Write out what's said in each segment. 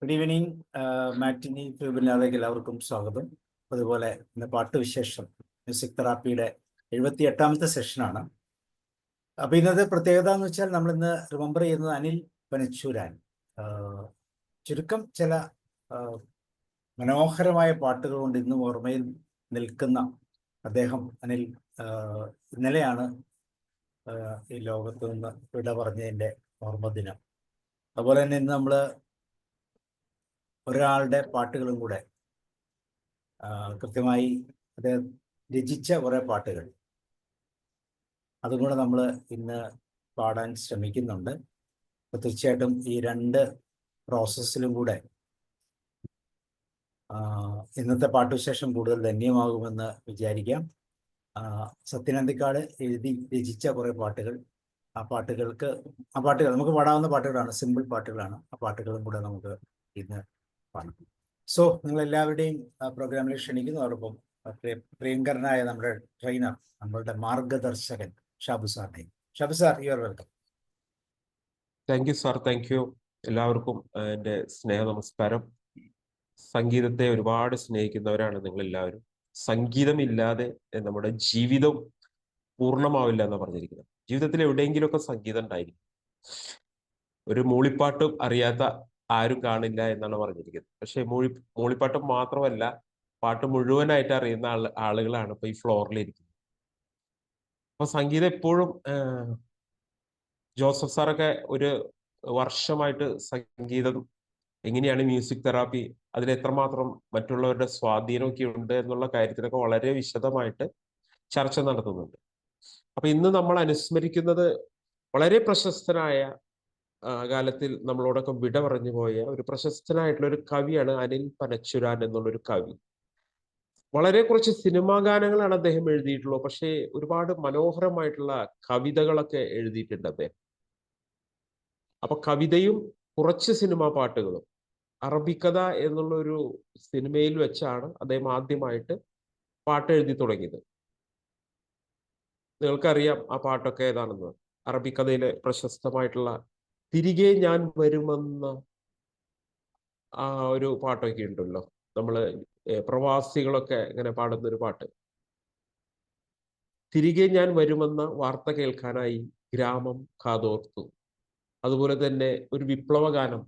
Good evening. മാറ്റിനി ട്യൂബിലേക്ക് എല്ലാവർക്കും സ്വാഗതം. അതുപോലെ ഇന്ന് പാട്ടുവിശേഷം മ്യൂസിക് തെറാപ്പിയുടെ 78ാമത്തെ സെഷനാണ്. അപ്പോൾ ഇന്നത്തെ പ്രത്യേകത എന്ന് വെച്ചാൽ നമ്മൾ ഇന്ന് റിമെമ്പർ ചെയ്യുന്നത് അനിൽ പനച്ചൂരാൻ. ചുരുക്കം ചില മനോഹരമായ പാട്ടുകൾ കൊണ്ട് ഇന്നും ഓർമ്മയിൽ നിൽക്കുന്ന അദ്ദേഹം അനിൽ ഇന്നലെയാണ് ഈ ലോകത്ത് നിന്ന് വിട പറഞ്ഞതിൻ്റെ ഓർമ്മദിനം. അതുപോലെ തന്നെ ഇന്ന് നമ്മൾ ഒരാളുടെ പാട്ടുകളും കൂടെ കൃത്യമായി അദ്ദേഹം രചിച്ച കുറേ പാട്ടുകൾ അതും കൂടെ നമ്മൾ ഇന്ന് പാടാൻ ശ്രമിക്കുന്നുണ്ട്. അപ്പോൾ തീർച്ചയായിട്ടും ഈ രണ്ട് പ്രോസസ്സിലും കൂടെ ഇന്നത്തെ പാട്ടുവിശേഷം കൂടുതൽ ധന്യമാകുമെന്ന് വിചാരിക്കാം. സത്യനന്ദിക്കാട് എഴുതി രചിച്ച കുറേ പാട്ടുകൾ, ആ പാട്ടുകൾ നമുക്ക് പാടാവുന്ന പാട്ടുകളാണ്, സിമ്പിൾ പാട്ടുകളാണ്. ആ പാട്ടുകളും കൂടെ നമുക്ക് ഇന്ന് പാടാം. സോ നിങ്ങളെല്ലാവരുടെയും പ്രോഗ്രാമിലേക്ക് ക്ഷണിക്കുന്നു. അതോടൊപ്പം പ്രിയങ്കരനായ നമ്മുടെ ട്രെയിനർ, നമ്മളുടെ മാർഗദർശകൻ ഷാബു സാറിനെ. Shabu sir, you are welcome. Thank you sir, thank you. എല്ലാവർക്കും എൻ്റെ സ്നേഹ നമസ്കാരം. സംഗീതത്തെ ഒരുപാട് സ്നേഹിക്കുന്നവരാണ് നിങ്ങളെല്ലാവരും. സംഗീതമില്ലാതെ നമ്മുടെ ജീവിതം പൂർണ്ണമാവില്ല എന്നാണ് പറഞ്ഞിരിക്കുന്നത്. ജീവിതത്തിൽ എവിടെയെങ്കിലുമൊക്കെ സംഗീതം ഉണ്ടായിരിക്കും. ഒരു മൂളിപ്പാട്ടും അറിയാത്ത ആരും കാണില്ല എന്നാണ് പറഞ്ഞിരിക്കുന്നത്. പക്ഷെ മൂളിപ്പാട്ടും മാത്രമല്ല, പാട്ട് മുഴുവനായിട്ട് അറിയുന്ന ആളുകളാണ് ഇപ്പൊ ഈ ഫ്ലോറിലിരിക്കുന്നത്. അപ്പൊ സംഗീതം എപ്പോഴും ജോസഫ് സാറൊക്കെ ഒരു വർഷമായിട്ട് സംഗീതം എങ്ങനെയാണ് മ്യൂസിക് തെറാപ്പി, അതിൽ എത്രമാത്രം മറ്റുള്ളവരുടെ സ്വാധീനമൊക്കെ ഉണ്ട് എന്നുള്ള കാര്യത്തിലൊക്കെ വളരെ വിശദമായിട്ട് ചർച്ച നടത്തുന്നുണ്ട്. അപ്പൊ ഇന്ന് നമ്മൾ അനുസ്മരിക്കുന്നത് വളരെ പ്രശസ്തനായ കാലത്തിൽ നമ്മളോടൊക്കെ വിട പറഞ്ഞു പോയ ഒരു പ്രശസ്തനായിട്ടുള്ള ഒരു കവിയാണ് അനിൽ പനച്ചൂരാൻ എന്നുള്ളൊരു കവി. വളരെ കുറച്ച് സിനിമാ ഗാനങ്ങളാണ് അദ്ദേഹം എഴുതിയിട്ടുള്ളത്. പക്ഷേ ഒരുപാട് മനോഹരമായിട്ടുള്ള കവിതകളൊക്കെ എഴുതിയിട്ടുണ്ട് അദ്ദേഹം. അപ്പൊ കവിതയും കുറച്ച് സിനിമാ പാട്ടുകളും, അറബിക്കഥ എന്നുള്ളൊരു സിനിമയിൽ വെച്ചാണ് അദ്ദേഹം ആദ്യമായിട്ട് പാട്ട് എഴുതി തുടങ്ങിയത്. നിങ്ങൾക്കറിയാം ആ പാട്ടൊക്കെ ഏതാണെന്ന്. അറബിക്കഥയിലെ പ്രശസ്തമായിട്ടുള്ള തിരികെ ഞാൻ വരുമെന്ന ആ ഒരു പാട്ടൊക്കെ ഉണ്ടല്ലോ, നമ്മള് പ്രവാസികളൊക്കെ ഇങ്ങനെ പാടുന്ന ഒരു പാട്ട്. തിരികെ ഞാൻ വരുമെന്ന വാർത്ത കേൾക്കാനായി ഗ്രാമം കാതോർത്തു. അതുപോലെ തന്നെ ഒരു വിപ്ലവ ഗാനം,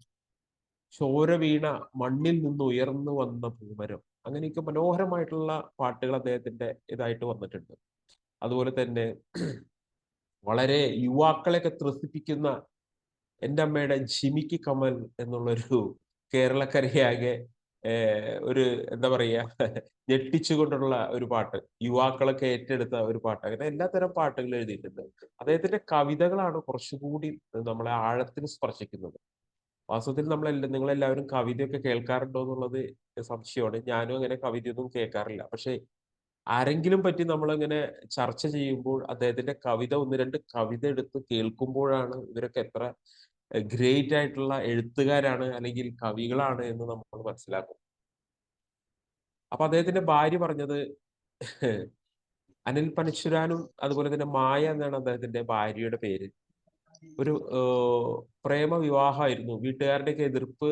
ചോര വീണ മണ്ണിൽ നിന്ന് ഉയർന്നു വന്ന പൂമരം. അങ്ങനെയൊക്കെ മനോഹരമായിട്ടുള്ള പാട്ടുകൾ അദ്ദേഹത്തിന്റെ ഇതായിട്ട് വന്നിട്ടുണ്ട്. അതുപോലെ തന്നെ വളരെ യുവാക്കളെയൊക്കെ ത്രസിപ്പിക്കുന്ന എൻ്റെ അമ്മയുടെ ജിമിക്കി കമൽ എന്നുള്ളൊരു കേരളക്കരയാകെ ഒരു എന്താ പറയുക ഞെട്ടിച്ചുകൊണ്ടുള്ള ഒരു പാട്ട്, യുവാക്കളൊക്കെ ഏറ്റെടുത്ത ഒരു പാട്ട്. അങ്ങനെ എല്ലാത്തരം പാട്ടുകൾ എഴുതിയിട്ടുണ്ട്. അദ്ദേഹത്തിന്റെ കവിതകളാണ് കുറച്ചുകൂടി നമ്മളെ ആഴത്തിൽ സ്പർശിക്കുന്നത്. വാസ്തവത്തിൽ നിങ്ങളെല്ലാവരും കവിതയൊക്കെ കേൾക്കാറുണ്ടോ എന്നുള്ളത് സംശയമാണ്. ഞാനും അങ്ങനെ കവിതയൊന്നും കേൾക്കാറില്ല. പക്ഷെ ആരെങ്കിലും പറ്റി നമ്മളിങ്ങനെ ചർച്ച ചെയ്യുമ്പോൾ അദ്ദേഹത്തിന്റെ കവിത, ഒന്ന് രണ്ട് കവിത എടുത്ത് കേൾക്കുമ്പോഴാണ് ഇവരൊക്കെ എത്ര ഗ്രേറ്റ് ആയിട്ടുള്ള എഴുത്തുകാരാണ് അല്ലെങ്കിൽ കവികളാണ് എന്ന് നമ്മൾ മനസ്സിലാക്കും. അപ്പൊ അദ്ദേഹത്തിന്റെ ഭാര്യ പറഞ്ഞത്, അനിൽ പനച്ചൂരാനും അതുപോലെ തന്നെ മായ എന്നാണ് അദ്ദേഹത്തിന്റെ ഭാര്യയുടെ പേര്. ഒരു പ്രേമ വിവാഹമായിരുന്നു. വീട്ടുകാരുടെയൊക്കെ എതിർപ്പ്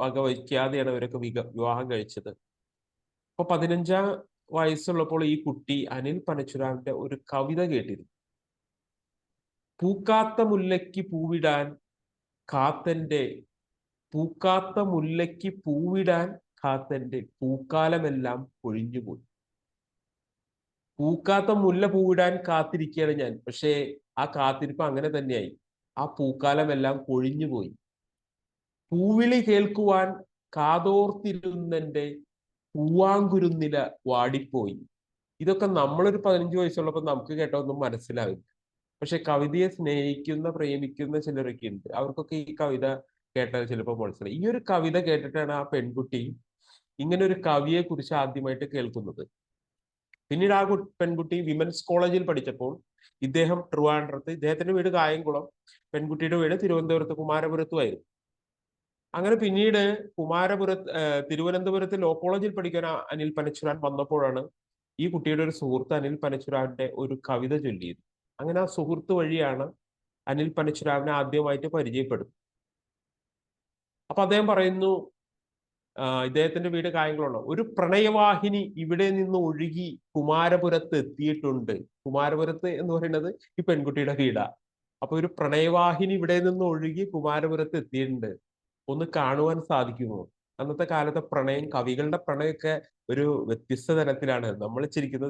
വകവയ്ക്കാതെയാണ് അവരൊക്കെ വിവാഹം കഴിച്ചത്. അപ്പൊ 15ാം വയസ്സുള്ളപ്പോൾ ഈ കുട്ടി അനിൽ പനച്ചൂരാന്റെ ഒരു കവിത കേട്ടിരുന്നു. പൂക്കാത്ത മുല്ലയ്ക്ക് പൂവിടാൻ കാത്തന്റെ പൂക്കാത്ത മുല്ലയ്ക്ക് പൂവിടാൻ കാത്തന്റെ പൂക്കാലമെല്ലാം പൊഴിഞ്ഞുപോയി. പൂക്കാത്ത മുല്ല പൂവിടാൻ കാത്തിരിക്കുകയാണ് ഞാൻ. പക്ഷേ ആ കാത്തിരിപ്പ് അങ്ങനെ തന്നെയായി. ആ പൂക്കാലമെല്ലാം പൊഴിഞ്ഞുപോയി. പൂവിളി കേൾക്കുവാൻ കാതോർത്തിരുന്നെന്റെ പൂവാങ്കുരുന്നില വാടിപ്പോയി. ഇതൊക്കെ നമ്മളൊരു 15 വയസ്സുള്ളപ്പോൾ നമുക്ക് കേട്ടൊന്നും മനസ്സിലാവില്ല. പക്ഷെ കവിതയെ സ്നേഹിക്കുന്ന പ്രേമിക്കുന്ന ചിലരൊക്കെ ഉണ്ട്. അവർക്കൊക്കെ ഈ കവിത കേട്ടാൽ ചിലപ്പോൾ മനസ്സിലായി. ഈ ഒരു കവിത കേട്ടിട്ടാണ് ആ പെൺകുട്ടി ഇങ്ങനെ ഒരു കവിയെ കുറിച്ച് ആദ്യമായിട്ട് കേൾക്കുന്നത്. പിന്നീട് ആ പെൺകുട്ടി വിമൻസ് കോളേജിൽ പഠിച്ചപ്പോൾ ഇദ്ദേഹം ട്രിവാൻഡ്രത്ത്, ഇദ്ദേഹത്തിന്റെ വീട് കായംകുളം, പെൺകുട്ടിയുടെ വീട് തിരുവനന്തപുരത്ത് കുമാരപുരത്തുമായിരുന്നു. അങ്ങനെ പിന്നീട് തിരുവനന്തപുരത്ത് ലോ കോളേജിൽ പഠിക്കാൻ അനിൽ പനച്ചൂരാൻ വന്നപ്പോഴാണ് ഈ കുട്ടിയുടെ ഒരു സുഹൃത്ത് അനിൽ പനച്ചൂരാന്റെ ഒരു കവിത ചൊല്ലിയത്. അങ്ങനെ ആ സുഹൃത്ത് വഴിയാണ് അനിൽ പനച്ചൂരാനെ ആദ്യമായിട്ട് പരിചയപ്പെടുന്നത്. അപ്പൊ അദ്ദേഹം പറയുന്നു, ഇദ്ദേഹത്തിന്റെ വീട് കായംകുളമാണ്. ഒരു പ്രണയവാഹിനി ഇവിടെ നിന്ന് ഒഴുകി കുമാരപുരത്ത് എത്തിയിട്ടുണ്ട്. കുമാരപുരത്ത് എന്ന് പറയുന്നത് ഈ പെൺകുട്ടിയുടെ വീടാ. അപ്പൊ ഒരു പ്രണയവാഹിനി ഇവിടെ നിന്ന് ഒഴുകി കുമാരപുരത്ത് എത്തിയിട്ടുണ്ട്, ഒന്ന് കാണുവാൻ സാധിക്കുമോ? അന്നത്തെ കാലത്തെ പ്രണയം, കവികളുടെ പ്രണയമൊക്കെ ഒരു വ്യത്യസ്ത തരത്തിലാണ്. നമ്മൾ ചിരിക്കുന്ന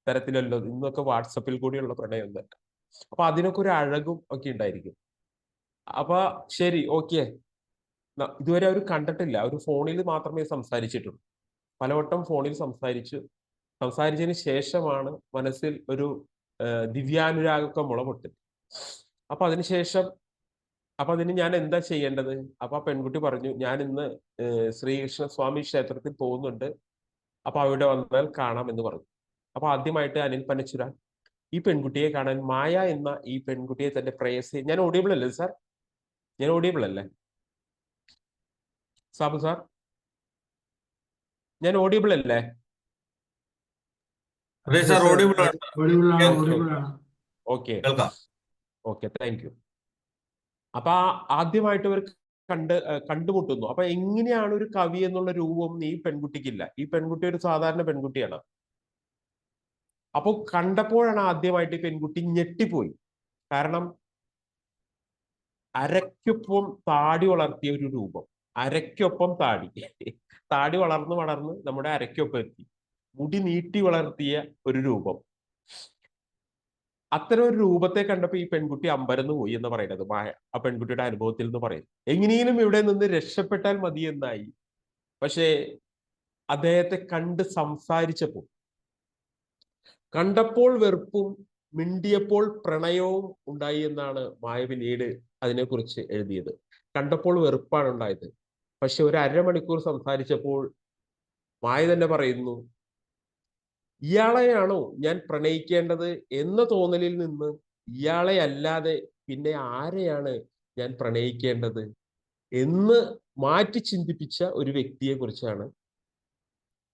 തരത്തിലല്ലോ ഇന്നൊക്കെ വാട്സപ്പിൽ കൂടിയുള്ള പ്രണയം തന്നെ. അപ്പൊ അതിനൊക്കെ ഒരു അഴകും ഒക്കെ ഉണ്ടായിരിക്കും. അപ്പൊ ശരി, ഓക്കെ. ഇതുവരെ അവർ കണ്ടിട്ടില്ല, അവർ ഫോണിൽ മാത്രമേ സംസാരിച്ചിട്ടുള്ളൂ. പലവട്ടം ഫോണിൽ സംസാരിച്ചതിന് ശേഷമാണ് മനസ്സിൽ ഒരു ദിവ്യാനുരാഗമൊക്കെ മുളപൊട്ടി. അപ്പൊ അതിനുശേഷം അതിന് ഞാൻ എന്താ ചെയ്യേണ്ടത്? അപ്പൊ ആ പെൺകുട്ടി പറഞ്ഞു, ഞാൻ ഇന്ന് ശ്രീകൃഷ്ണ സ്വാമി ക്ഷേത്രത്തിൽ പോകുന്നുണ്ട്, അപ്പൊ അവിടെ വന്നാൽ കാണാം എന്ന് പറഞ്ഞു. അപ്പൊ ആദ്യമായിട്ട് അനിൽ പനച്ചുരാൻ ഈ പെൺകുട്ടിയെ കാണാൻ മായ എന്ന ഈ പെൺകുട്ടിയെ തന്റെ പ്രേയസി, ഞാൻ ഓഡിയബിൾ അല്ലേ സാർ? ഞാൻ ഓഡിയബിൾ അല്ലേ സാബു സാർ? ഞാൻ ഓഡിയബിൾ അല്ലേ? അതെ sir, audible okay okay, thank you. അപ്പൊ ആദ്യമായിട്ട് ഇവർ കണ്ടുമുട്ടുന്നു. അപ്പൊ എങ്ങനെയാണ് ഒരു കവി എന്നുള്ള രൂപം ഈ പെൺകുട്ടിക്കില്ല. ഈ പെൺകുട്ടി ഒരു സാധാരണ പെൺകുട്ടിയാണ്. അപ്പൊ കണ്ടപ്പോഴാണ് ആദ്യമായിട്ട് ഈ പെൺകുട്ടി ഞെട്ടിപ്പോയി. കാരണം അരയ്ക്കൊപ്പം താടി വളർത്തിയ ഒരു രൂപം. അരയ്ക്കൊപ്പം താടി വളർന്ന് നമ്മുടെ അരയ്ക്കൊപ്പം എത്തി. മുടി നീട്ടി വളർത്തിയ ഒരു രൂപം. അത്തരം ഒരു രൂപത്തെ കണ്ടപ്പോ ഈ പെൺകുട്ടി അമ്പരന്ന് പോയി എന്ന് പറയുന്നത് ആ പെൺകുട്ടിയുടെ അനുഭവത്തിൽ നിന്ന് പറയും. എങ്ങനെയും ഇവിടെ നിന്ന് രക്ഷപ്പെട്ടാൽ മതി എന്നായി. പക്ഷേ അദ്ദേഹത്തെ കണ്ട് സംസാരിച്ചപ്പോൾ, കണ്ടപ്പോൾ വെറുപ്പും മിണ്ടിയപ്പോൾ പ്രണയവും ഉണ്ടായി എന്നാണ് മായ പിന്നീട് അതിനെക്കുറിച്ച് എഴുതിയത്. കണ്ടപ്പോൾ വെറുപ്പാണ് ഉണ്ടായത്, പക്ഷെ ഒരു അരമണിക്കൂർ സംസാരിച്ചപ്പോൾ മായ തന്നെ പറയുന്നു, ഇയാളെയാണോ ഞാൻ പ്രണയിക്കേണ്ടത് എന്ന തോന്നലിൽ നിന്ന് ഇയാളെ അല്ലാതെ പിന്നെ ആരെയാണ് ഞാൻ പ്രണയിക്കേണ്ടത് എന്ന് മാറ്റി ചിന്തിപ്പിച്ച ഒരു വ്യക്തിയെ കുറിച്ചാണ്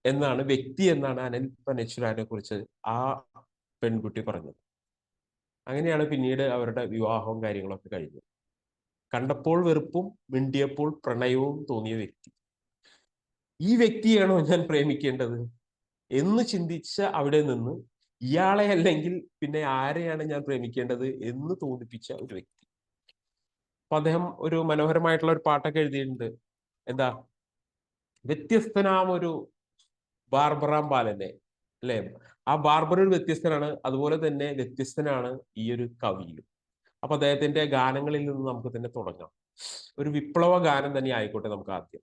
എന്നാണ് അനിൽ പനച്ചുരാനെ കുറിച്ച് ആ പെൺകുട്ടി പറഞ്ഞത്. അങ്ങനെയാണ് പിന്നീട് അവരുടെ വിവാഹവും കാര്യങ്ങളൊക്കെ കഴിഞ്ഞത്. കണ്ടപ്പോൾ വെറുപ്പും മിണ്ടിയപ്പോൾ പ്രണയവും തോന്നിയ വ്യക്തി. ഈ വ്യക്തിയാണോ ഞാൻ പ്രേമിക്കേണ്ടത് എന്ന് ചിന്തിച്ച അവിടെ നിന്ന് ഇയാളെ അല്ലെങ്കിൽ പിന്നെ ആരെയാണ് ഞാൻ പ്രേമിക്കേണ്ടത് എന്ന് തോന്നിപ്പിച്ച ഒരു വ്യക്തി. അപ്പൊ അദ്ദേഹം ഒരു മനോഹരമായിട്ടുള്ള ഒരു പാട്ടൊക്കെ എഴുതിയിട്ടുണ്ട്. എന്താ? വ്യത്യസ്തനാം ഒരു ബാർബറാം ബാലനെ, അല്ലെ? ആ ബാർബർ ഒരു വ്യത്യസ്തനാണ്, അതുപോലെ തന്നെ വ്യത്യസ്തനാണ് ഈ ഒരു കവിയും. അപ്പൊ അദ്ദേഹത്തിന്റെ ഗാനങ്ങളിൽ നിന്ന് നമുക്ക് തന്നെ തുടങ്ങാം. ഒരു വിപ്ലവ ഗാനം തന്നെ ആയിക്കോട്ടെ നമുക്ക് ആദ്യം.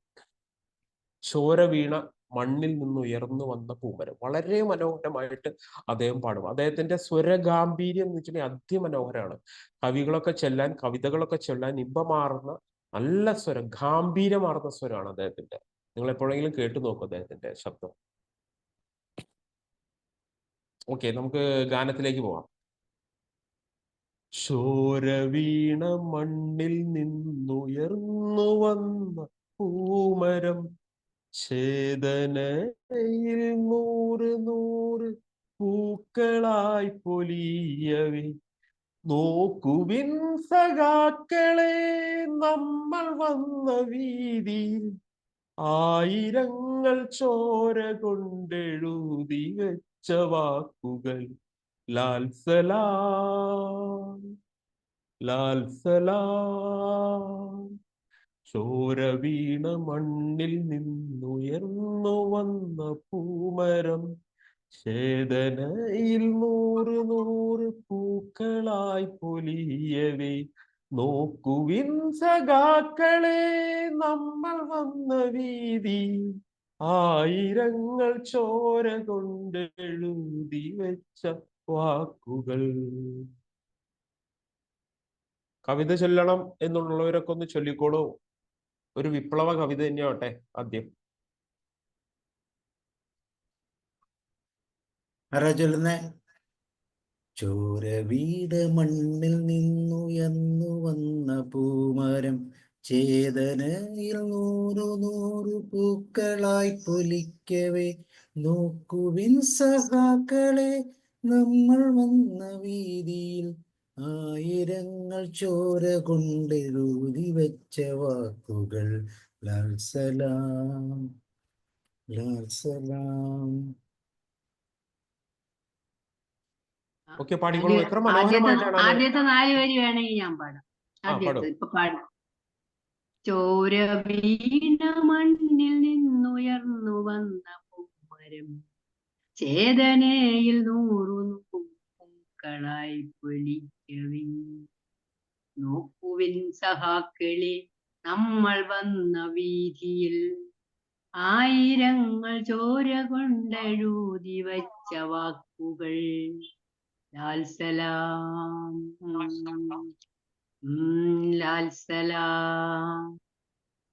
ചോര വീണ മണ്ണിൽ നിന്ന് ഉയർന്നു വന്ന പൂമരം. വളരെ മനോഹരമായിട്ട് അദ്ദേഹം പാടും. അദ്ദേഹത്തിന്റെ സ്വരഗാംഭീര്യം എന്ന് വെച്ചിട്ടുണ്ടെങ്കിൽ അതിമനോഹരമാണ്. കവിതകളൊക്കെ ചൊല്ലാൻ ഇമ്പമാർന്ന നല്ല സ്വരം, ഗാംഭീര്യമാർന്ന സ്വരമാണ് അദ്ദേഹത്തിന്റെ. നിങ്ങൾ എപ്പോഴെങ്കിലും കേട്ടു നോക്കും അദ്ദേഹത്തിന്റെ ശബ്ദം. ഓക്കെ, നമുക്ക് ഗാനത്തിലേക്ക് പോവാം. ചോര വീണ മണ്ണിൽ നിന്നുയർന്നു വന്ന പൂമരം, ചേതനയിൽ നൂറ് നൂറ് പൂക്കളായി പൊലിയവേ, നോക്കുവിൻ സഖാക്കളെ നമ്മൾ വന്ന വീതിയിൽ, ആയിരങ്ങൾ ചോര കൊണ്ടെഴുതി വെച്ച വാക്കുകൾ, ലാൽ സലാം ലാൽ സലാം. ചോര വീണ മണ്ണിൽ നിന്നുയർന്നു വന്ന പൂമരം, ചേതനയിൽ നൂറ് നൂറ് പൂക്കളായി പൊലിയവേ, നോക്കുവിൻ സഖാക്കളെ നമ്മൾ വന്ന വീതി, ആയിരങ്ങൾ ചോര കൊണ്ട് എഴുതി വെച്ച വാക്കുകൾ. കവിത ചൊല്ലണം എന്നുള്ളവരൊക്കെ ഒന്ന് ചൊല്ലിക്കോളൂ. ഒരു വിപ്ലവ കവിത തന്നെയാവട്ടെ ആദ്യം. ആരാ ചൊല്ലുന്നേ? ചോര വീണ മണ്ണിൽ നിന്നുയർന്നു വന്ന പൂമരം, ചേതനയിൽ നൂറു നൂറു പൂക്കളായി പൊലിക്കവേ, നോക്കുവിൻ സഖാക്കളെ നമ്മൾ വന്ന വീതിയിൽ, ആയിരങ്ങൾ ചോര കൊണ്ടെഴുതി വെച്ച വാക്കുകൾ ലാൽ സലാം ലാൽ സലാം. ഓക്കെ, പാടിക്കോളൂ. എത്ര മനോഹരമായിട്ടാണ് അത്. ആദ്യത്തെ 4 വരി വേണമെങ്കിൽ ഞാൻ പാടാം. പാടൂ. ആദ്യത്തെ ഇപ്പൊ പാടാം. ചോര വീണ മണ്ണിൽ നിന്നുയർന്നു വന്ന പൂമരം ചേതനയിൽ 100 പൂക്കളായി പൊലിക്കവേ. നോക്കുവിൻ സഹാക്കളെ, നമ്മൾ വന്ന വീതിയിൽ ആയിരങ്ങൾ ചോര കൊണ്ടെഴുതി വച്ച വാക്കുകൾ ലാൽ സലാം ലാൽ സലാം.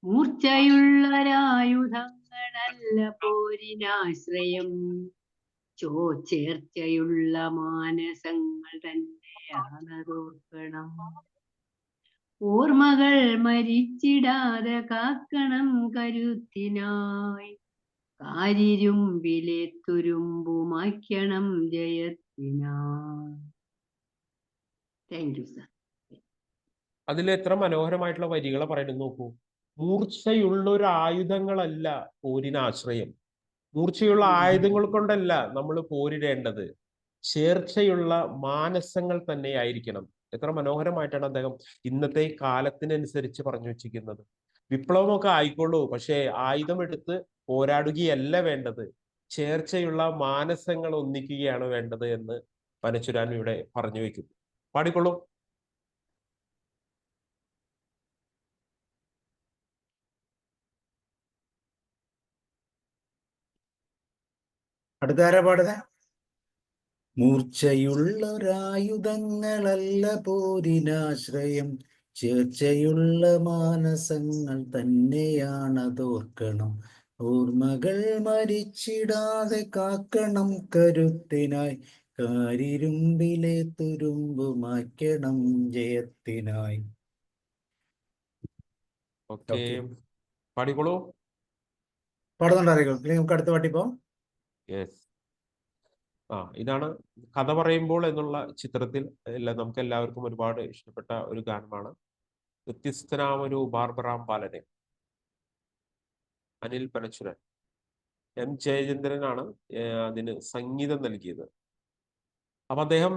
മൂർച്ചയുള്ളൊരായുധങ്ങളല്ല പോരിനാശ്രയം, ചേർച്ചയുള്ള മാനസങ്ങൾ തന്നെയാണതോർക്കണം. ഓർമ്മകൾ മരിച്ചിടാതെ കാക്കണം കരുത്തിനായി, കാരിരുമ്പിലെ തുരുമ്പുമായ്ക്കണം ജയത്തിനായി. Thank you sir. അതിൽ എത്ര മനോഹരമായിട്ടുള്ള വരികളെ പറയുന്നത് നോക്കൂ. മൂർച്ചയുള്ള ഒരു ആയുധങ്ങളല്ല പോരിനാശ്രയം. മൂർച്ചയുള്ള ആയുധങ്ങൾ കൊണ്ടല്ല നമ്മൾ പോരിടേണ്ടത്, ചേർച്ചയുള്ള മാനസങ്ങൾ തന്നെയായിരിക്കണം. എത്ര മനോഹരമായിട്ടാണ് അദ്ദേഹം ഇന്നത്തെ കാലത്തിനനുസരിച്ച് പറഞ്ഞു വെച്ചിരിക്കുന്നത്. വിപ്ലവമൊക്കെ ആയിക്കോളൂ, പക്ഷേ ആയുധമെടുത്ത് പോരാടുകയല്ല വേണ്ടത്, ചേർച്ചയുള്ള മാനസങ്ങൾ ഒന്നിക്കുകയാണ് വേണ്ടത് എന്ന് പനച്ചുരാൻ ഇവിടെ പറഞ്ഞു വെക്കുന്നു. പാടിക്കൊള്ളൂ. അടുത്താരാ പാടുന്നത്? മൂർച്ചയുള്ളൊരായുധങ്ങളല്ല പോരിനാശ്രയം, ചേർച്ചയുള്ള മാനസങ്ങൾ തന്നെയാണതോർക്കണം. ഓർമ്മകൾ മരിച്ചിടാതെ കാക്കണം കരുത്തിനായി, കാരിരുമ്പിലെ തുരുമ്പ് മായ്ക്കണം ജയത്തിനായി. ഓക്കെ, പാടിക്കോളൂ. പാടുന്നുണ്ടായിരിക്കും. നമുക്ക് അടുത്ത പാട്ടിപ്പോ. യെസ്. ഇതാണ് കഥ പറയുമ്പോൾ എന്നുള്ള ചിത്രത്തിൽ നമുക്ക് എല്ലാവർക്കും ഒരുപാട് ഇഷ്ടപ്പെട്ട ഒരു ഗാനമാണ്. വ്യത്യസ്തനാമൊരു ബാർബറാം ബാലനെ, അനിൽ പനച്ചുരൻ. എം ജയചന്ദ്രനാണ് അതിന് സംഗീതം നൽകിയത്. അപ്പൊ അദ്ദേഹം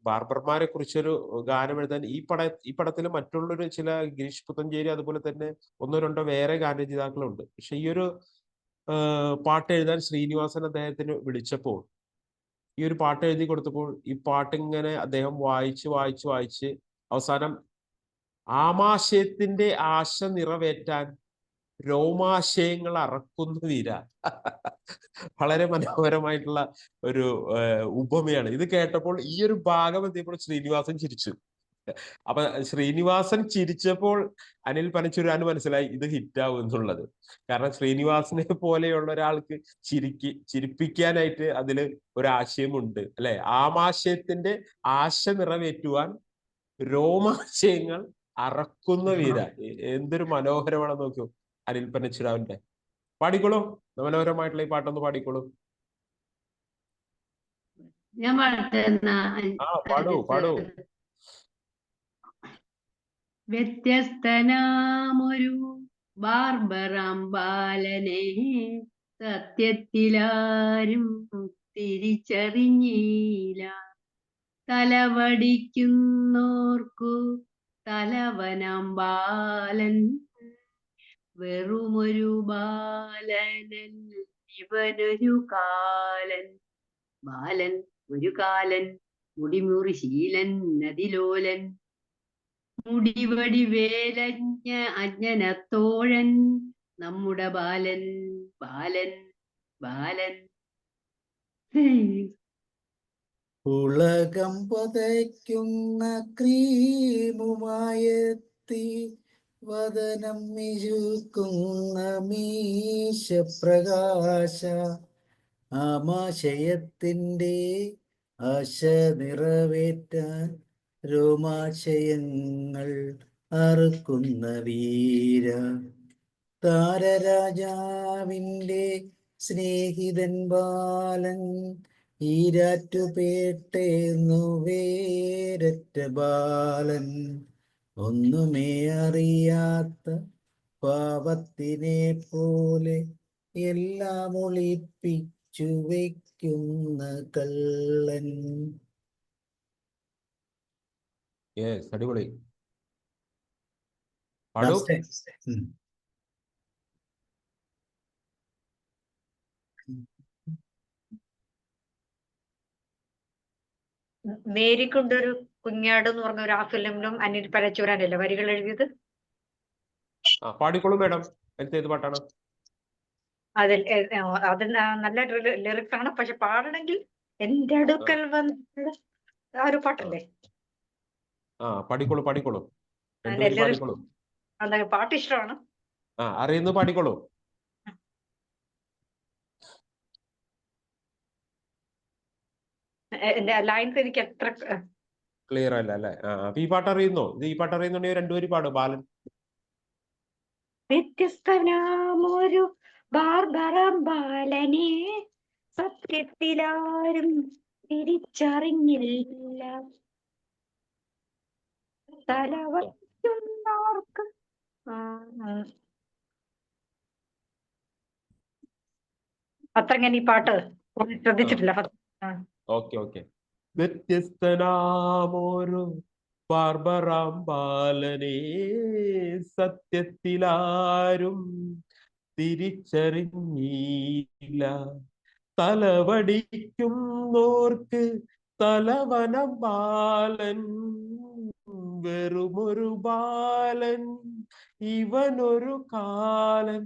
ബാർബർമാരെ കുറിച്ചൊരു ഗാനം എഴുതാൻ ഈ പടത്തിൽ മറ്റുള്ളൊരു ചില ഗിരീഷ് പുത്തഞ്ചേരി അതുപോലെ തന്നെ 1-2 വേറെ ഗാനരചയിതാക്കളുണ്ട്. പക്ഷെ ഈ ഒരു പാട്ട് എഴുതാൻ ശ്രീനിവാസൻ അദ്ദേഹത്തിന് വിളിച്ചപ്പോൾ, ഈ ഒരു പാട്ട് എഴുതി കൊടുത്തപ്പോൾ, ഈ പാട്ടിങ്ങനെ അദ്ദേഹം വായിച്ച് അവസാനം ആമാശയത്തിന്റെ ആശ നിറവേറ്റാൻ രോമാശയങ്ങൾ അറക്കുന്ന വീര. വളരെ മനോഹരമായിട്ടുള്ള ഒരു ഉപമയാണ്. ഇത് കേട്ടപ്പോൾ ഈ ഒരു ഭാഗം എത്തിയപ്പോൾ ശ്രീനിവാസൻ ചിരിച്ചു. അപ്പൊ ശ്രീനിവാസൻ ചിരിച്ചപ്പോൾ അനിൽ പനച്ചുരാന് മനസ്സിലായി ഇത് ഹിറ്റാവും എന്നുള്ളത്. കാരണം ശ്രീനിവാസനെ പോലെയുള്ള ഒരാൾക്ക് ചിരിപ്പിക്കാനായിട്ട് അതില് ഒരാശയമുണ്ട് അല്ലെ. ആമാശയത്തിന്റെ ആശ നിറവേറ്റുവാൻ രോമാശയങ്ങൾ അറക്കുന്ന വീര. എന്തൊരു മനോഹരമാണ് നോക്കൂ അനിൽ പനച്ചുരാവിന്റെ. പാടിക്കോളൂ, മനോഹരമായിട്ടുള്ള ഈ പാട്ടൊന്ന് പാടിക്കോളൂ. ഞാൻ പാടട്ടെ? പാടൂ. വ്യത്യസ്തനാമൊരു ബാർബറാം ബാലനെ സത്യത്തിലാരും തിരിച്ചറിഞ്ഞില്ല. തലവടിക്കുന്നോർക്കു തലവനാം ബാലൻ വെറുമൊരു ബാലനൻ, ഇവനൊരു കാലൻ. ബാലൻ ഒരു കാലൻ, മുടിമുറി ശീലൻ നദിലോലൻ, മുടിവടി വേലഞ്ഞ അജ്ഞനത്തോഴൻ, നമ്മുടെ ബാലൻ ബാലൻ ബാലൻ. ഉലകം പതയ്ക്കുന്ന ക്രീമുമായെത്തി വദനം മിഴുക്കുന്ന മീശപ്രകാശ, ആമാശയത്തിൻ്റെ ആശ നിറവേറ്റാൻ രോമാശയങ്ങൾ അറുക്കുന്ന വീര. താരരാജാവിൻ്റെ സ്നേഹിതൻ ബാലൻ, ഈരാറ്റുപേട്ടേന്നു വേരറ്റ ബാലൻ, ഒന്നുമേ അറിയാത്ത പാവത്തിനെ പോലെ എല്ലാം ഒളിപ്പിച്ചു വയ്ക്കുന്ന കള്ളൻ. യെസ്, അടിപൊളി. പാടൂ. ഉം. മേരിക്കൊണ്ടൊരു കുഞ്ഞാട് എന്ന് പറഞ്ഞ ഒരു ആ ഫിലിമിലും അനിൽ പരച്ചൂരാനല്ലേ വരികൾ എഴുതിയത്? പാടിക്കോളൂ മാഡം. ഏത് പാട്ടാണ്? അതിൽ അത് നല്ല ലിറിക്സ് ആണ്, പക്ഷെ പാടണമെങ്കിൽ എന്റെ അടുക്കൽ വന്ന് ആ ഒരു പാട്ടല്ലേ? പാടിക്കോളൂ പാടിക്കോളൂ. അതിന്റെ രണ്ടുപേരും lyrics പാടിക്കോളൂ. പാട്ട് ഇഷ്ടമാണ്. അറിയുന്നത് പാടിക്കോളൂ. എന്റെ ലൈൻസ് എനിക്ക് എത്ര ക്ലിയർ അല്ല അല്ലേ? അപ്പൊ ഈ പാട്ട് അറിയുന്നോ? ഈ പാട്ട് അറിയുന്നുണ്ടെങ്കിൽ രണ്ടുപേരും പാടും. ബാലൻ. വ്യത്യസ്തനാമൊരു ബാർബറം ബാലനെ സത്യത്തിലാരും തിരിച്ചറിഞ്ഞില്ല, തലവയ്ക്കുന്നവർക്ക് അത്ര ഞാൻ ഈ പാട്ട് ശ്രദ്ധിച്ചിട്ടില്ല. ഓക്കെ. വ്യത്യസ്തനാമൊരു ബാർബറാം ബാലനെ സത്യത്തിലാരും തിരിച്ചറിഞ്ഞില്ല, തലവടിക്കുന്നോർക്ക് തലവനം ബാലൻ, വെറുമൊരു ബാലൻ, ഇവനൊരു കാലൻ,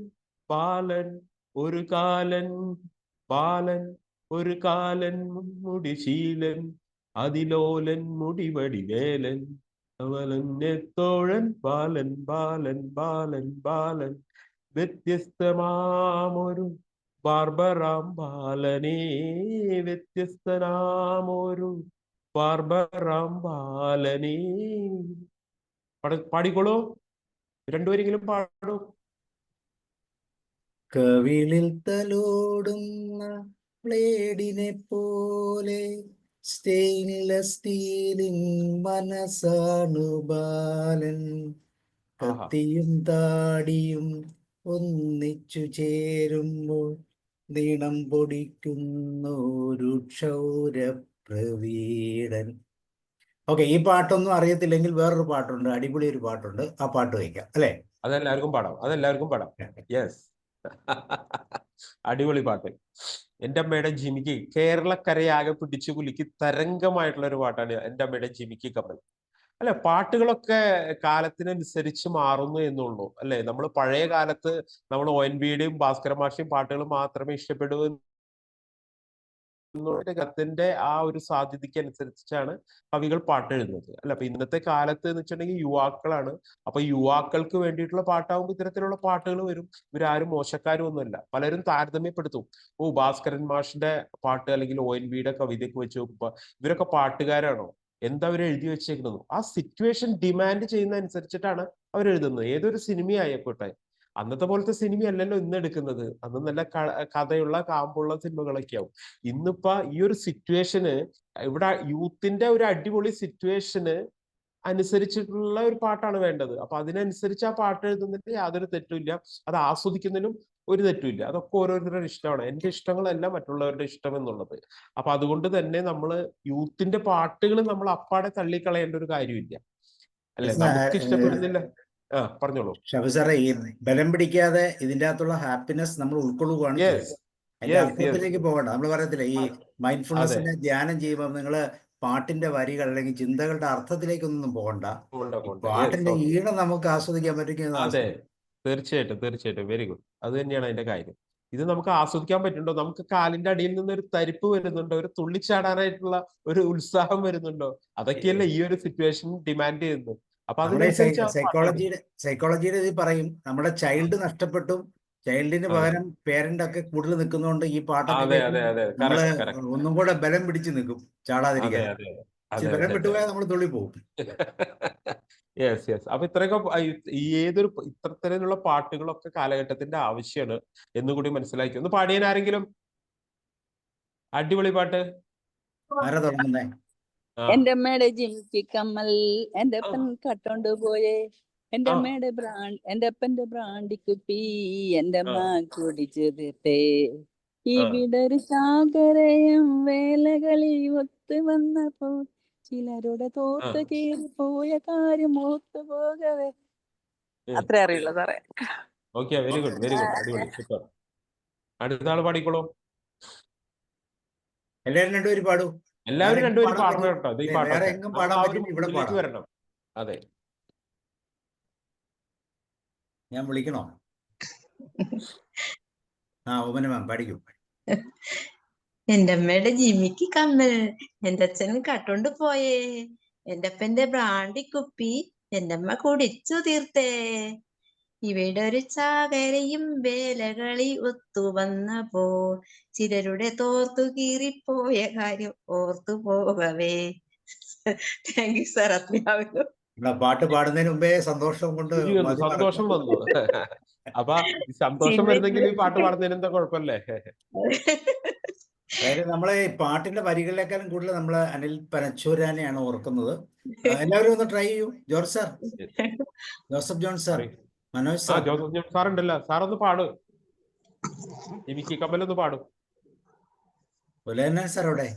ബാലൻ ഒരു കാലൻ, ബാലൻ ഒരു കാലൻ, മുടിശീലൻ അതിലോലൻ, മുടിവടിവേലൻ, അവലത്തോഴൻ, ബാലൻ ബാലൻ ബാലൻ ബാലൻ, വ്യത്യസ്തമാമൊരു ബാർബറാം ബാലനെ, വ്യത്യസ്തനാമൊരു ബാർബറാം ബാലനെ. പാടിക്കോളൂ, രണ്ടുപേരെങ്കിലും പാടൂ. കവിളിൽ തലോടുന്ന ബ്ലേഡിനെ പോലെ സ്റ്റെയിൻലെസ് സ്റ്റീലിൻ മനസ്സാണു ബാലൻ, കത്തിയും താടിയും ഒന്നിച്ചു ചേരുമ്പോൾ നീണം പൊടിക്കുന്നൊരു ക്ഷൗരപ്രവീടൻ. ഓക്കെ, ഈ പാട്ടൊന്നും അറിയത്തില്ലെങ്കിൽ വേറൊരു പാട്ടുണ്ട്, അടിപൊളി ഒരു പാട്ടുണ്ട്, ആ പാട്ട് വയ്ക്കാം അല്ലേ? അതെല്ലാവർക്കും പാടാം. യെസ്. അടിപൊളി പാട്ട്. എൻ്റെ അമ്മയുടെ ജിമിക്ക്, കേരളക്കരയാകെ പിടിച്ചു കുലുക്കി തരംഗമായിട്ടുള്ള ഒരു പാട്ടാണ് എൻ്റെ അമ്മയുടെ ജിമിക്ക് കമ്മൽ. അല്ലെ, പാട്ടുകളൊക്കെ കാലത്തിനനുസരിച്ച് മാറുന്നു എന്നുള്ളൂ അല്ലെ. നമ്മൾ പഴയ കാലത്ത് നമ്മൾ ONV യുടെയും ഭാസ്കര മാഷിയും പാട്ടുകൾ മാത്രമേ ഇഷ്ടപ്പെടൂ കത്തിന്റെ ആ ഒരു സാധ്യതയ്ക്ക് അനുസരിച്ചാണ് കവികൾ പാട്ട് എഴുതുന്നത് അല്ല. അപ്പൊ ഇന്നത്തെ കാലത്ത് എന്ന് വെച്ചിട്ടുണ്ടെങ്കിൽ യുവാക്കളാണ്. അപ്പൊ യുവാക്കൾക്ക് വേണ്ടിയിട്ടുള്ള പാട്ടാകുമ്പോൾ ഇത്തരത്തിലുള്ള പാട്ടുകൾ വരും. ഇവരാരും മോശക്കാരും ഒന്നുമല്ല. പലരും താരതമ്യപ്പെടുത്തും. ഭാസ്കരൻ മാഷിന്റെ പാട്ട് അല്ലെങ്കിൽ ONV യുടെ കവിതയൊക്കെ വെച്ച് നോക്കുമ്പോ ഇവരൊക്കെ പാട്ടുകാരാണോ? എന്താ അവർ എഴുതി വെച്ചേക്കുന്നത്? ആ സിറ്റുവേഷൻ ഡിമാൻഡ് ചെയ്യുന്ന അനുസരിച്ചിട്ടാണ് അവർ എഴുതുന്നത്. ഏതൊരു സിനിമ ആയിക്കോട്ടെ. അന്നത്തെ പോലത്തെ സിനിമയല്ലല്ലോ ഇന്ന് എടുക്കുന്നത്. അന്ന് നല്ല കഥയുള്ള കാമ്പുള്ള സിനിമകളൊക്കെ ആവും. ഇന്നിപ്പോ ഈ ഒരു സിറ്റുവേഷന്, ഇവിടെ യൂത്തിന്റെ ഒരു അടിപൊളി സിറ്റുവേഷന് അനുസരിച്ചിട്ടുള്ള ഒരു പാട്ടാണ് വേണ്ടത്. അപ്പൊ അതിനനുസരിച്ച് ആ പാട്ട് എഴുതുന്നതിന് യാതൊരു തെറ്റുമില്ല. അത് ആസ്വദിക്കുന്നതിനും ഒരു തെറ്റുമില്ല. അതൊക്കെ ഓരോരുത്തരുടെ ഇഷ്ടമാണ്. എന്റെ ഇഷ്ടങ്ങളല്ല മറ്റുള്ളവരുടെ ഇഷ്ടം എന്നുള്ളത്. അപ്പൊ അതുകൊണ്ട് തന്നെ നമ്മള് യൂത്തിന്റെ പാട്ടുകൾ നമ്മൾ അപ്പാടെ തള്ളിക്കളയേണ്ട ഒരു കാര്യമില്ല അല്ലെ. നമുക്ക് ഇഷ്ടപ്പെടുന്നില്ല. പറഞ്ഞോളൂ ഷാഫി സാറേ, ഈ ബലം പിടിക്കാതെ ഇതിന്റെ അകത്തുള്ള ഹാപ്പിനെസ് നമ്മൾ ഉൾക്കൊള്ളുകയാണ് ചെയ്യുന്നത്. അതിന്റെ അർത്ഥത്തിലേക്ക് പോകണ്ട. നമ്മൾ പറയത്തില്ല, ഈ മൈൻഡ്ഫുൾനെസ്സിനെ ധ്യാനം ചെയ്യുമ്പോൾ നിങ്ങള് പാട്ടിന്റെ വരികൾ അല്ലെങ്കിൽ ചിന്തകളുടെ അർത്ഥത്തിലേക്കൊന്നും പോകണ്ട. പാട്ടിന്റെ ഈണം നമുക്ക് ആസ്വദിക്കാൻ പറ്റും. അതെ, തീർച്ചയായിട്ടും വെരി ഗുഡ്. അത് തന്നെയാണ് അതിന്റെ കാര്യം. ഇത് നമുക്ക് ആസ്വദിക്കാൻ പറ്റുന്നുണ്ടോ? നമുക്ക് കാലിന്റെ അടിയിൽ നിന്ന് ഒരു തരിപ്പ് വരുന്നുണ്ടോ? ഒരു തുള്ളിച്ചാടാനായിട്ടുള്ള ഒരു ഉത്സാഹം വരുന്നുണ്ടോ? അതൊക്കെയല്ലേ ഈ ഒരു സിറ്റുവേഷൻ ഡിമാൻഡ് ചെയ്യുന്നത്. അപ്പൊ സൈക്കോളജിയുടെ ഇത് പറയും, നമ്മുടെ ചൈൽഡ് നഷ്ടപ്പെട്ടും ചൈൽഡിന് പകരം പേരന്റ് ഒക്കെ കൂടുതൽ നിൽക്കുന്നതുകൊണ്ട് ഈ പാട്ടൊക്കെ നമ്മള് ഒന്നും കൂടെ ബലം പിടിച്ചു നിൽക്കും, ചാടാതിരിക്കാൻ. ബലം വിട്ടുപോയാൽ നമ്മൾ തുള്ളി പോകും. യെസ്. അപ്പൊ ഇത്രയൊക്കെ ഏതൊരു ഇത്തരത്തിലുള്ള പാട്ടുകളൊക്കെ കാലഘട്ടത്തിന്റെ ആവശ്യമാണ് എന്നുകൂടി മനസ്സിലാക്കി. ഒന്ന് പാടിയാൻ ആരെങ്കിലും അടിപൊളി പാട്ട്. ആരാ തുടങ്ങുന്നേ? ആ എന്റെ അമ്മയുടെ ജിമിക്ക് കമ്മൽ എന്റെ ആ അപ്പൻ കട്ടോണ്ട് പോയേ. എന്റെ ആ അമ്മയുടെ എന്റെ അപ്പന്റെ ബ്രാണ്ടി കുപ്പി എന്റെ ആ അമ്മ കുടിച്ചു തീർത്തേ. ആ ഇവിടെ ഒരു ചാകരയും വേലകളിൽ ഒത്തു വന്നപ്പോൾ ചിലരുടെ ആ തോർത്ത് കീറി പോയ കാര്യം ഓർത്തു പോകവേ. അത്രേ അറിയുള്ളൂ സാറേ. Okay, very good, very good, അടിപൊളി, സൂപ്പർ. അടുത്ത ആള് പാടിക്കോളൂ. എല്ലാവരും രണ്ടുപേരും പാടൂ. എല്ലാവരും വേറെ എങ്ങും രണ്ടുപേരും പാടാൻ പാടണം പറ്റില്ല. കേട്ടോ. ഇത് ഈ വേറെ പാട്ടൊക്കെ എങ്ങും നമ്മൾ പാടാൻ ആ ഒരു പറ്റില്ല, ഇവിടെ മൂഡിലേക്ക് പാടാം. വരണം. അതെ, ഞാൻ വിളിക്കണോ? ഓമന മാം പാടിക്കും. എന്റെ അമ്മയുടെ ജിമിക്ക് കമ്മൽ എന്റെ അച്ഛൻ കട്ടോണ്ട് പോയേ. എന്റെ അപ്പന്റെ ബ്രാണ്ടി കുപ്പി എന്റെ അമ്മ കുടിച്ചു തീർത്തേ. ഇവിടെ ഒരു ചാകരയും വേലകളി ഒത്തു വന്നപ്പോ ചിലരുടെ തോർത്തു കീറിപ്പോയ കാര്യം ഓർത്തു പോകവേ. Thank you sir. അത്രയാവുന്നു. പാട്ട് പാടുന്നതിന് മുമ്പേ സന്തോഷം കൊണ്ട് ചിരി വന്നു, മതി സന്തോഷം മറക്കും. വന്നു. അപ്പൊ ഈ സന്തോഷം വരുന്നെങ്കിൽ ഈ പാട്ട് പാടുന്നതിന് എന്താ കുഴപ്പമില്ലേ? അതായത് നമ്മളെ ഈ പാട്ടിന്റെ വരികളിലേക്കാളും കൂടുതൽ നമ്മള് അനിൽ പനച്ചൂരാനെയാണ് ഓർക്കുന്നത്. എല്ലാവരും ഒന്ന് ട്രൈ ചെയ്യൂ. George sir, Joseph John sir, പറയ്. മനോജ് ആ സാർ, ജോസഫ് സാർ ഉണ്ടല്ലോ, സാറൊന്ന് പാടും. ജിമിക്ക് കമ്മലൊന്ന് പാടും. ഉലയനാൻ സാർ അവിടെ.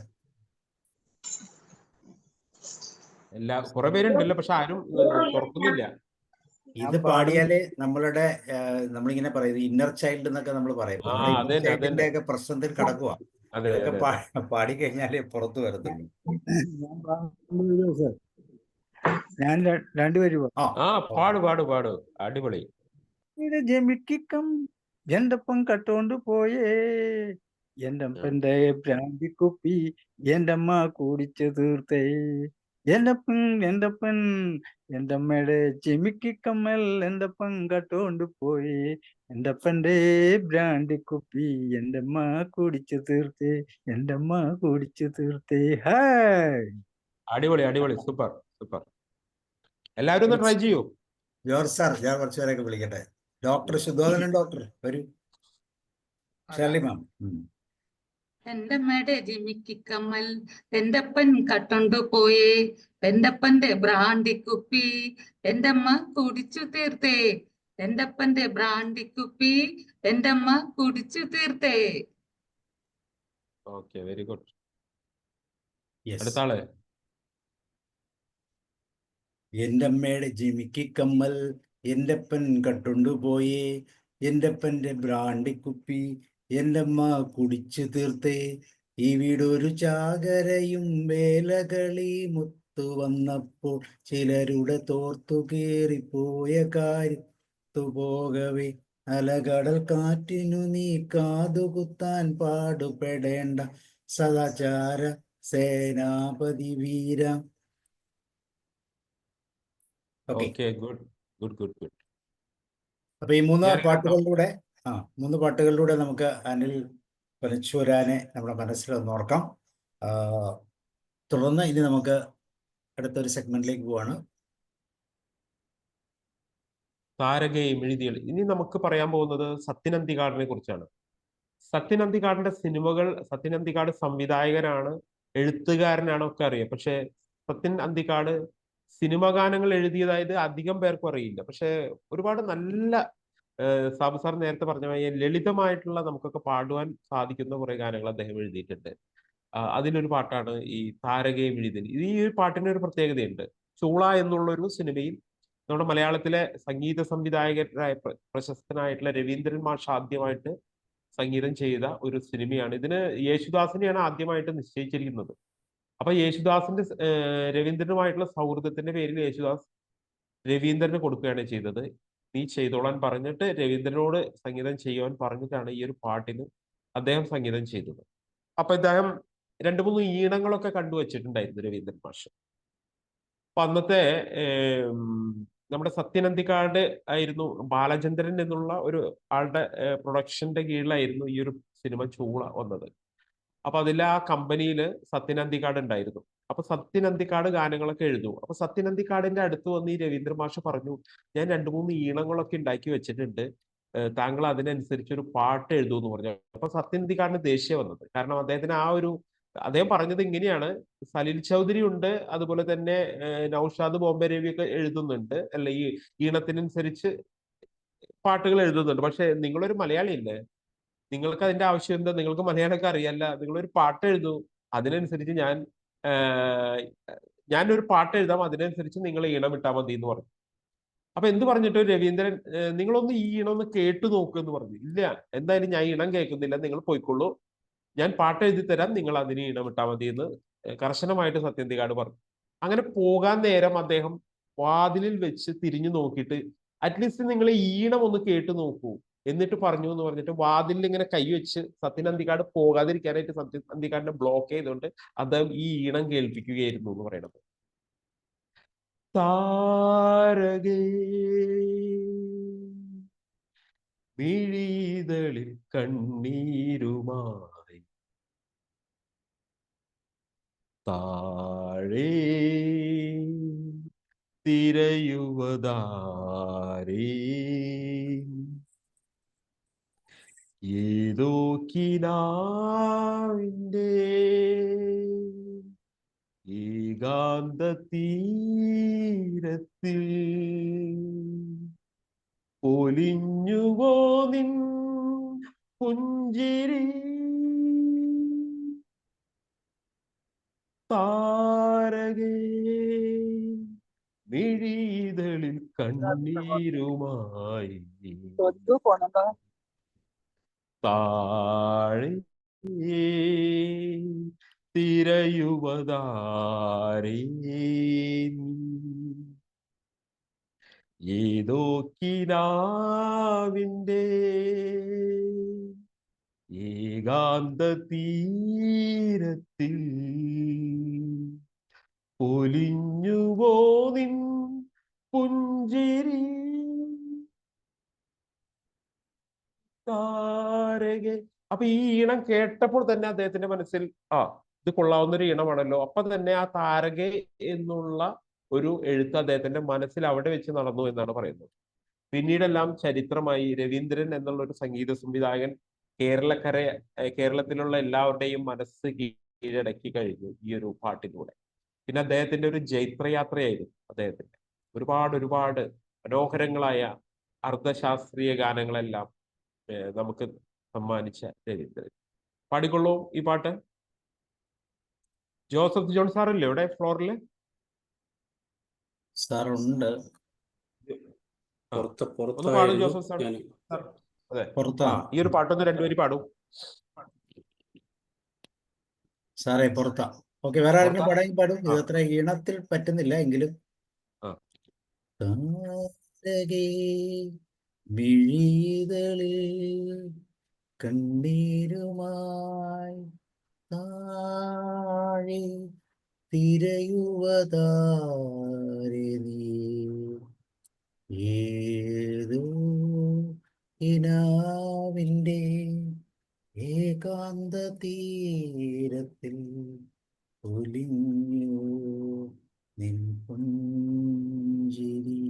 കുറെ പേരുണ്ടല്ലോ, പക്ഷെ ആരും തുറക്കുന്നില്ല. ഇത് പാടിയാല് നമ്മളുടെ നമ്മളിങ്ങനെ പറയും ഇന്നർ ചൈൽഡ് എന്നൊക്കെ നമ്മൾ പറയും. ആ നമ്മുടെ ഇന്നർ അതന്നെ ചൈൽഡിന്റെ അതന്നെ, ഒക്കെ പ്രശ്നത്തിൽ കിടക്കുക. അതെ ഇതൊക്കെ അതെ. പാടിക്കഴിഞ്ഞാലേ പുറത്തു വരത്തുള്ളൂ. ഞാൻ രണ്ടുപേരും ആ പാടു പാടു പാടു, അടിപൊളി. ജമിക്കും എന്തപ്പം കട്ടോണ്ട് പോയേ. എന്റെ അപ്പന്റെ ബ്രാൻഡി കുപ്പി എന്റെ അമ്മ കുടിച്ചു തീർത്തേ. എന്റപ്പൻ എന്റെ അമ്മയുടെ ചെമിക്കി കമ്മൽ എന്തപ്പൻ കട്ടോണ്ട് പോയി. എന്റെ അപ്പന്റെ ബ്രാൻഡി കുപ്പി എന്റെ അമ്മ കുടിച്ചു തീർത്തേ. എന്റെ അമ്മ കുടിച്ചു തീർത്തേ. ഹായ്, അടിപൊളി അടിപൊളി, സൂപ്പർ സൂപ്പർ. എല്ലാവരും ഒന്ന് ട്രൈ ചെയ്യൂ. ജോർജ് സാർ, ഞാൻ കുറച്ചു പേരൊക്കെ വിളിക്കട്ടെ. ഡോക്ടർ ശുദ്ധോധനൻ ഡോക്ടർ വരൂ. ഷേർലി മാം. എന്റെ അമ്മയുടെ ജിമിക്ക് കമ്മൽ എന്റെ അപ്പൻ കട്ടോണ്ടു പോയേ. എന്റെ അപ്പന്റെ ബ്രാണ്ടി കുപ്പി എന്റെ അമ്മ കുടിച്ചു തീർത്തേ. എന്റെ അപ്പന്റെ ബ്രാണ്ടി കുപ്പി എന്റെ അമ്മ കുടിച്ചു തീർത്തേ. Okay, very good. യെസ്. അടുത്ത ആള്. എന്റെ അമ്മയുടെ ജിമിക്ക് കമ്മൽ എന്റെ അപ്പൻ കട്ടുണ്ടു പോയേ. എന്റെ അപ്പന്റെ ബ്രാണ്ടി കുപ്പി എന്റെ അമ്മ കുടിച്ചു തീർത്തേ. ഈ വീടൊരു ചാകരയും വേലകളി മുത്തു വന്നപ്പോൾ ചിലരുടെ തോർത്തു കീറിപ്പോയ കാര്യത്തു പോകവേ. അലകടൽ കാറ്റിനു നീ കാതുകുത്താൻ പാടുപെടേണ്ട സദാചാര സേനാപതി വീര. Okay, good good good good. അപ്പൊ ഈ മൂന്ന് ഞാൻ കേട്ടോ. പാട്ടുകളിലൂടെ നമുക്ക് അനിൽ പനച്ചൂരാനെ നമ്മുടെ മനസ്സിൽ ഒന്ന് ഓർക്കാം. തുടർന്ന് ഇനി നമുക്ക് അടുത്തൊരു സെഗ്മെന്റിലേക്ക് പോവാണ്. താരകയും എഴുതികൾ. ഇനി നമുക്ക് പറയാൻ പോകുന്നത് സത്യൻ അന്തിക്കാടിനെ കുറിച്ചാണ്. സത്യൻ അന്തിക്കാടിന്റെ സിനിമകൾ, സത്യൻ അന്തിക്കാട് സംവിധായകനാണ്, എഴുത്തുകാരനാണ്, ഒക്കെ അറിയാം. പക്ഷെ സത്യൻ അന്തിക്കാട് സിനിമ ഗാനങ്ങൾ എഴുതിയതായത് അധികം പേർക്കും അറിയില്ല. പക്ഷെ ഒരുപാട് നല്ല സാബു സാർ നേരത്തെ പറഞ്ഞ ലളിതമായിട്ടുള്ള നമുക്കൊക്കെ പാടുവാൻ സാധിക്കുന്ന കുറെ ഗാനങ്ങൾ അദ്ദേഹം എഴുതിയിട്ടുണ്ട്. അതിലൊരു പാട്ടാണ് ഈ താരകയും എഴുതിൽ. ഈ ഒരു പാട്ടിന് ഒരു പ്രത്യേകതയുണ്ട്. ചൂള എന്നുള്ള ഒരു സിനിമയിൽ നമ്മുടെ മലയാളത്തിലെ സംഗീത സംവിധായകരായ പ്രശസ്തനായിട്ടുള്ള രവീന്ദ്രൻ മാഷ് ആദ്യമായിട്ട് സംഗീതം ചെയ്ത ഒരു സിനിമയാണ്. ഇതിന് യേശുദാസിനെയാണ് ആദ്യമായിട്ട് നിശ്ചയിച്ചിരിക്കുന്നത്. അപ്പൊ യേശുദാസിന്റെ രവീന്ദ്രനുമായിട്ടുള്ള സൗഹൃദത്തിന്റെ പേരിൽ യേശുദാസ് രവീന്ദ്രന് കൊടുക്കുകയാണ് ചെയ്തത്. നീ ചെയ്തോളാൻ പറഞ്ഞിട്ട് രവീന്ദ്രനോട് സംഗീതം ചെയ്യുവാൻ പറഞ്ഞിട്ടാണ് ഈ ഒരു പാട്ടിന് അദ്ദേഹം സംഗീതം ചെയ്തത്. അപ്പൊ ഇദ്ദേഹം 2-3 ഈണങ്ങളൊക്കെ കണ്ടുവച്ചിട്ടുണ്ടായിരുന്നു രവീന്ദ്രൻ മാഷ്. അപ്പൊ അന്നത്തെ നമ്മുടെ സത്യൻ അന്തിക്കാട് ആയിരുന്നു, ബാലചന്ദ്രൻ എന്നുള്ള ഒരു ആളുടെ പ്രൊഡക്ഷന്റെ കീഴിലായിരുന്നു ഈ ഒരു സിനിമ ചൂള വന്നത്. അപ്പൊ അതിൽ ആ കമ്പനിയിൽ സത്യൻ അന്തിക്കാട് ഉണ്ടായിരുന്നു. അപ്പൊ സത്യൻ അന്തിക്കാട് ഗാനങ്ങളൊക്കെ എഴുതും. അപ്പൊ സത്യൻ അന്തിക്കാടിന്റെ അടുത്ത് വന്ന് ഈ രവീന്ദ്ര മാഷ് പറഞ്ഞു, ഞാൻ 2-3 ഈണങ്ങളൊക്കെ ഉണ്ടാക്കി വെച്ചിട്ടുണ്ട്, താങ്കൾ അതിനനുസരിച്ച് ഒരു പാട്ട് എഴുതൂ എന്ന് പറഞ്ഞു. അപ്പൊ സത്യൻ അന്തിക്കാടിന് ദേഷ്യം വന്നത്. കാരണം അദ്ദേഹത്തിന് ആ ഒരു അദ്ദേഹം പറഞ്ഞത് ഇങ്ങനെയാണ്. സലിൽ ചൗധരി ഉണ്ട്, അതുപോലെ തന്നെ നൗഷാദ് ബോംബെ രവി ഒക്കെ എഴുതുന്നുണ്ട്, അല്ല ഈ ഈണത്തിനനുസരിച്ച് പാട്ടുകൾ എഴുതുന്നുണ്ട്. പക്ഷെ നിങ്ങളൊരു മലയാളി അല്ലേ, നിങ്ങൾക്ക് അതിന്റെ ആവശ്യം എന്താ? നിങ്ങൾക്ക് മലയാളമൊക്കെ അറിയല്ല, നിങ്ങളൊരു പാട്ട് എഴുതൂ, അതിനനുസരിച്ച് ഞാനൊരു പാട്ട് എഴുതാം, അതിനനുസരിച്ച് നിങ്ങൾ ഈണം ഇട്ടാൽ മതി എന്ന് പറഞ്ഞു. അപ്പൊ എന്ത് പറഞ്ഞിട്ട് രവീന്ദ്രൻ നിങ്ങളൊന്ന് ഈ ഈണം ഒന്ന് കേട്ടു നോക്കൂ എന്ന് പറഞ്ഞു. ഇല്ല, എന്തായാലും ഞാൻ ഈണം കേൾക്കുന്നില്ല, നിങ്ങൾ പോയിക്കൊള്ളൂ, ഞാൻ പാട്ട് എഴുതി തരാം, നിങ്ങൾ അതിന് ഈണം ഇട്ടാൽ മതി എന്ന് കർശനമായിട്ട് സത്യന്തികാട് പറഞ്ഞു. അങ്ങനെ പോകാൻ നേരം അദ്ദേഹം വാതിലിൽ വെച്ച് തിരിഞ്ഞു നോക്കിയിട്ട് അറ്റ്ലീസ്റ്റ് നിങ്ങൾ ഈണം ഒന്ന് കേട്ടു നോക്കൂ എന്നിട്ട് പറഞ്ഞു എന്ന് പറഞ്ഞിട്ട് വാതിലിൽ ഇങ്ങനെ കൈവച്ച് സത്യനന്ദിക്കാട് പോകാതിരിക്കാനായിട്ട് സത്യനന്ദിക്കാടിനെ ബ്ലോക്ക് ചെയ്തുകൊണ്ട് അദ്ദേഹം ഈ ഈണം കേൾപ്പിക്കുകയായിരുന്നു എന്ന് പറയുന്നത്. താരകേ മിഴിതളിൽ കണ്ണീരുമായി താഴേ തിരയുവതാരേ ഏതോ കിനാവിൻ്റെ ഏകാന്ത തീരത്തിൽ പൊലിഞ്ഞുവോ നിൻ പുഞ്ചിരി താരകേ മിഴിതളിൽ കണ്ണീരുമായി താഴെ തിരയുവതാരേ ഏതോ കിനാവിൻ്റെ ഏകാന്ത തീരത്തിൽ പൊലിഞ്ഞുവോ നിൻ പുഞ്ചിരി താരകെ. അപ്പൊ ഈ ഈണം കേട്ടപ്പോൾ തന്നെ അദ്ദേഹത്തിന്റെ മനസ്സിൽ ഇത് കൊള്ളാവുന്ന ഒരു ഈണമാണല്ലോ. അപ്പൊ തന്നെ ആ താരകെ എന്നുള്ള ഒരു എഴുത്ത് അദ്ദേഹത്തിന്റെ മനസ്സിൽ അവിടെ വെച്ച് നടന്നു എന്നാണ് പറയുന്നത്. പിന്നീടെല്ലാം ചരിത്രമായി. രവീന്ദ്രൻ എന്നുള്ള ഒരു സംഗീത സംവിധായകൻ കേരളത്തിലുള്ള എല്ലാവരുടെയും മനസ്സ് കീഴടക്കി കഴിഞ്ഞു ഈ ഒരു പാട്ടിലൂടെ. പിന്നെ അദ്ദേഹത്തിന്റെ ഒരു ജൈത്രയാത്രയായിരുന്നു അദ്ദേഹത്തിന്റെ. ഒരുപാട് മനോഹരങ്ങളായ അർദ്ധശാസ്ത്രീയ ഗാനങ്ങളെല്ലാം നമുക്ക് സമ്മാനിച്ച രവീന്ദ്രൻ. പാടിക്കൊള്ളൂ ഈ പാട്ട്. ജോസഫ് ജോൺ സാറല്ലേ ഇവിടെ ഫ്ലോറില്? സാറുണ്ട്. ഒന്ന് പാടും ജോസഫ് സാർ. അതെ, ഈ ഒരു പാട്ടൊന്ന് രണ്ടുപേര് പാടും. സാറേ പുറത്താ. ഓക്കെ, വേറെ ആരെങ്കിലും പാടാൻ പാടും. ഇത് അത്ര ഈണത്തിൽ പറ്റുന്നില്ല എങ്കിലും. മിഴിതളിൽ കണ്ണീരുമായി താഴെ തിരയുവതാരേ നീ ഏതോ കിനാവിൻ്റെ ഏകാന്ത തീരത്തിൽ ഒലിഞ്ഞു നിൻ പുഞ്ചിരി.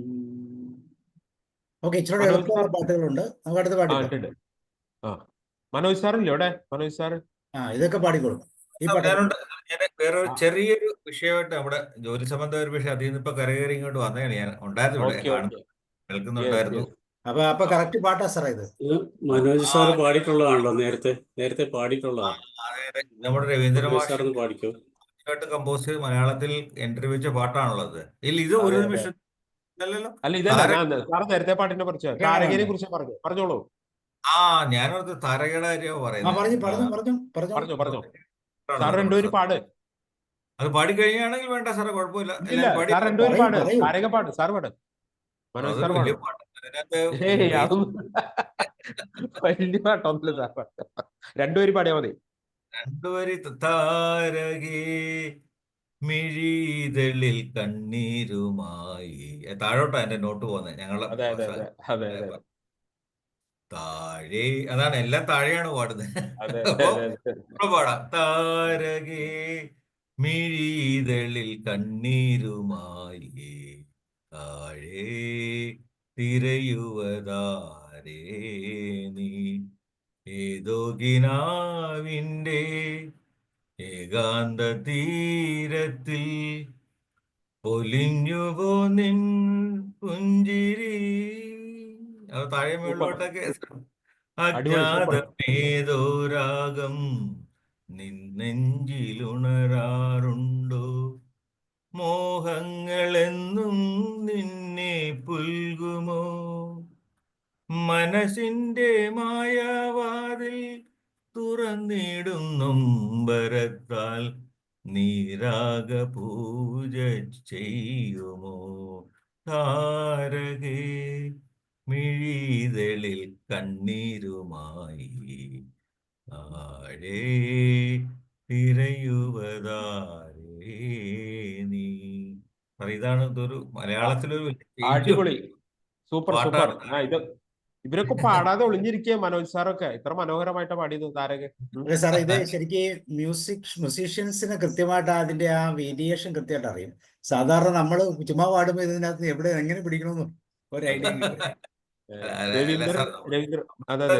ഓക്കെ, ഇച്ചിരി എളുപ്പമുള്ള പാട്ടുകളുണ്ട്. നമുക്ക് അടുത്ത പാട്ട്. മനോജ് സാറല്ലേ ഇവിടെ? മനോജ് സാറ് ഇതൊക്കെ പാടിക്കോളും. ഈ പാട്ട് വേറൊരു ചെറിയൊരു വിഷയമായിട്ട് നമ്മുടെ ജോലി സംബന്ധ ഒരു വിഷയം, അതിൽ നിന്ന് ഇപ്പൊ കരകയറി ഇങ്ങോട്ട് വന്നതാണ്. ഞാൻ ഉണ്ടായിരുന്നു ഇവിടെ, കേൾക്കുന്നുണ്ടായിരുന്നു. അപ്പൊ കറക്റ്റ് പാട്ടാ സാറേ ഇത്. മനോജ് സാർ പാടിയിട്ടുള്ളതാണല്ലോ, നേരത്തെ പാടിയിട്ടുള്ളതാണ്. നമ്മുടെ രവീന്ദ്ര സാർ പാടിക്കോ. കമ്പോസ് ചെയ്ത് മലയാളത്തിൽ ഇന്റർവ്യൂ വെച്ച പാട്ടാണുള്ളത്. ഇല്ല, ഇത് ഒരു നിമിഷം അല്ല, ഇതല്ല സാർ നേരത്തെ പാട്ടിനെ കുറിച്ച്, താരകനെ കുറിച്ച് പറഞ്ഞോളൂ. ഞാനത് താരകയുടെ കാര്യമാണ് പറഞ്ഞോ. സാർ രണ്ടുപേരും പാട്. അത് പാടിക്കഴിഞ്ഞാണെങ്കിൽ വേണ്ട സാറേ, കുഴപ്പമില്ല. സാർ രണ്ടുപേരും പാട്. താരക പാട്, സാർ പാട്. മനോജ് സാർ പാട്. വലിയ പാട്ടൊന്നുമില്ല സാർ, രണ്ടുപേരും പാടിയാ മതി. രണ്ടുപേരി താരകേ മിഴിതളിൽ കണ്ണീരുമായി. താഴോട്ടാ എന്റെ നോട്ട് പോകുന്നത്. ഞങ്ങള് താഴെ, അതാണ് എല്ലാം താഴെയാണ് പാടുന്നത്. അപ്പൊ പാടാം. താരകേ മിഴിതളിൽ കണ്ണീരുമായി താഴെ തിരയുവതാരേ നീ ഏതോ കിനാവിൻ്റെ ഏകാന്ത തീരത്തിൽ പൊലിഞ്ഞുപോ നിൻ പുഞ്ചിരി. അത് താഴെ സൂപ്പർ, മുകളിലോട്ടൊക്കെ അടിപൊളി, സൂപ്പർ. അജ്ഞാതമേതോ രാഗം നിന്നെഞ്ചിലുണരാറുണ്ടോ, മോഹങ്ങളെന്നും നിന്നെ പുൽകുമോ, മനസ്സിന്റെ മായാവാതിൽ തുറന്നിടും നൊമ്പരത്താൽ നീരാഗ പൂജ ചെയ്യുമോ, താരകേ മിഴിതളിൽ കണ്ണീരുമായി താഴെ തിരയുവതാരേ നീ. ഇതാണ് ഇതൊരു മലയാളത്തിലൊരു വലിയ അടിപൊളി, സൂപ്പർ, സൂപ്പർ. പാട്ടാണ്. ഇവരൊക്കെ പാടാതെ ഒളിഞ്ഞിരിക്കുക മനോജ് സാറൊക്കെ. ഇത്ര മനോഹരമായിട്ട് പാടിയത് താരകെ. അതെ സാറേ, ഇത് ശരിക്കും മ്യൂസീഷ്യൻസിന് കൃത്യമായിട്ട് അതിന്റെ ആ വേരിയേഷൻ കൃത്യമായിട്ട് അറിയും. സാധാരണ നമ്മൾ ചുമ്മാ പാടുമ്പോൾ ഇതിനകത്ത് എവിടെ എങ്ങനെ പിടിക്കണമെന്ന് ഒരു ഐഡിയ കിട്ടും.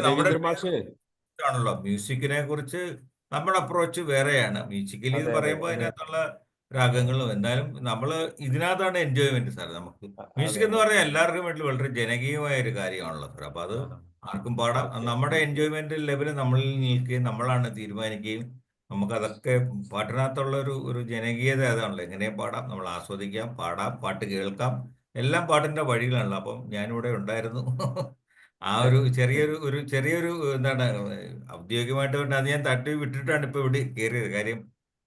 രവീന്ദ്ര മാഷ് ആണല്ലോ മ്യൂസിക്കിനെ കുറിച്ച് നമ്മുടെ അപ്രോച്ച് വേറെയാണ്. മ്യൂസിക്കലി എന്ന് പറയുമ്പോൾ അതിനകത്തുള്ള രാഗങ്ങളും എന്നാലും നമ്മൾ ഇതിനകത്താണ് എൻജോയ്മെന്റ് സാർ. നമുക്ക് മ്യൂസിക് എന്ന് പറഞ്ഞാൽ എല്ലാവർക്കും വേണ്ടി വളരെ ജനകീയമായ ഒരു കാര്യമാണല്ലോ സാർ. അപ്പൊ അത് ആർക്കും പാടാം. നമ്മുടെ എൻജോയ്മെന്റ് ലെവൽ നമ്മളിൽ നിൽക്കുകയും നമ്മളാണ് തീരുമാനിക്കുകയും നമുക്ക് അതൊക്കെ പാട്ടിനകത്തുള്ള ഒരു ജനകീയത അതാണല്ലോ. എങ്ങനെയും പാടാം, നമ്മൾ ആസ്വദിക്കാം, പാടാം, പാട്ട് കേൾക്കാം, എല്ലാം പാട്ടിന്റെ വഴികളാണല്ലോ. അപ്പം ഞാനിവിടെ ഉണ്ടായിരുന്നു. ആ ഒരു ചെറിയൊരു എന്താണ് ഔദ്യോഗികമായിട്ട് വേണ്ട അത് ഞാൻ തട്ടി വിട്ടിട്ടാണ് ഇപ്പൊ ഇവിടെ കയറിയത്. കാര്യം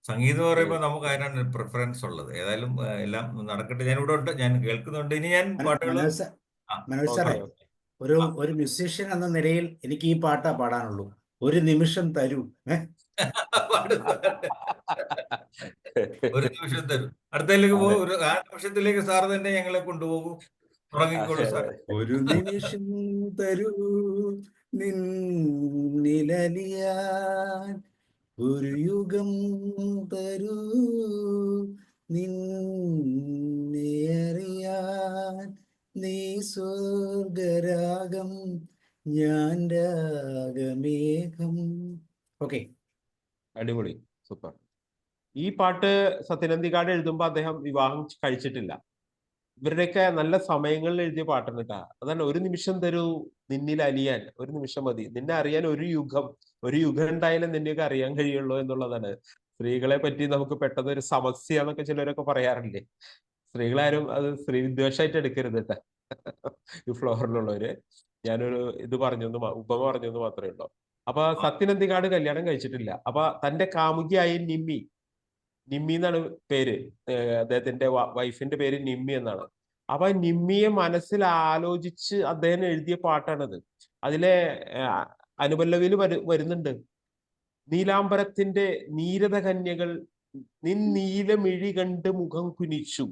സംഗീതം എന്ന് പറയുമ്പോൾ നമുക്ക് അതിനാണ് പ്രിഫറൻസ് ഉള്ളത്. ഏതായാലും എല്ലാം നടക്കട്ടെ. ഞാൻ ഇവിടെ ഉണ്ട്, ഞാൻ കേൾക്കുന്നുണ്ട്. ഇനി ഞാൻ പാട്ടുകൾ മനോജ് സാറേ, ഒരു മ്യൂസീഷ്യൻ എന്ന നിലയിൽ എനിക്ക് ഈ പാട്ടാ പാടാനുള്ളൂ. ഒരു നിമിഷം തരൂ. ഒരു നിമിഷം തരൂ. അടുത്തതിലേക്ക് പോകും. ആ നിമിഷത്തിലേക്ക് സാർ തന്നെ ഞങ്ങളെ കൊണ്ടുപോകും. തുടങ്ങിക്കോളൂ സാർ. ഒരു നിമിഷം തരൂ നിന്നിലലിയാൻ, ഒരു യുഗം തരൂ നിന്നെയറിയാൻ, നീ സ്വർഗരാഗം ഞാൻ രാഗമേഘം. ഓക്കെ, അടിപൊളി, സൂപ്പർ. ഈ പാട്ട് സത്യനന്ദിക്കാട് എഴുതുമ്പോ അദ്ദേഹം വിവാഹം കഴിച്ചിട്ടില്ല. ഇവരുടെയൊക്കെ നല്ല സമയങ്ങളിൽ എഴുതിയ പാട്ടാണ് കേട്ടാ. അതാണ് ഒരു നിമിഷം തരൂ നിന്നിൽ അലിയാൻ, ഒരു നിമിഷം മതി, നിന്നെ അറിയാൻ ഒരു യുഗം ഉണ്ടായാലും നിന്നെയൊക്കെ അറിയാൻ കഴിയുള്ളൂ എന്നുള്ളതാണ്. സ്ത്രീകളെ പറ്റി നമുക്ക് പെട്ടെന്ന് ഒരു സമസ്യ എന്നൊക്കെ ചിലരൊക്കെ പറയാറില്ലേ. സ്ത്രീകളാരും അത് സ്ത്രീ വിദ്വേഷമായിട്ട് എടുക്കരുത് കേട്ടാ. ഈ ഫ്ലോറിലുള്ളവര് ഞാനൊരു ഇത് ഉപമ പറഞ്ഞെന്ന് മാത്രമേ ഉള്ളൂ. അപ്പൊ സത്യനന്ദിക്കാട് കല്യാണം കഴിച്ചിട്ടില്ല. അപ്പൊ തന്റെ കാമുകിയായ നിമ്മി എന്നാണ് പേര്. അദ്ദേഹത്തിന്റെ വൈഫിന്റെ പേര് നിമ്മി എന്നാണ്. അപ്പൊ നിമ്മിയെ മനസ്സിൽ ആലോചിച്ച് അദ്ദേഹം എഴുതിയ പാട്ടാണത്. അതിലെ അനുപല്ലവിയിൽ വരുന്നുണ്ട്, നീലാംബരത്തിന്റെ നീരത കന്യകൾ നിൻ നീലമിഴി കണ്ട് മുഖം കുനിച്ചു,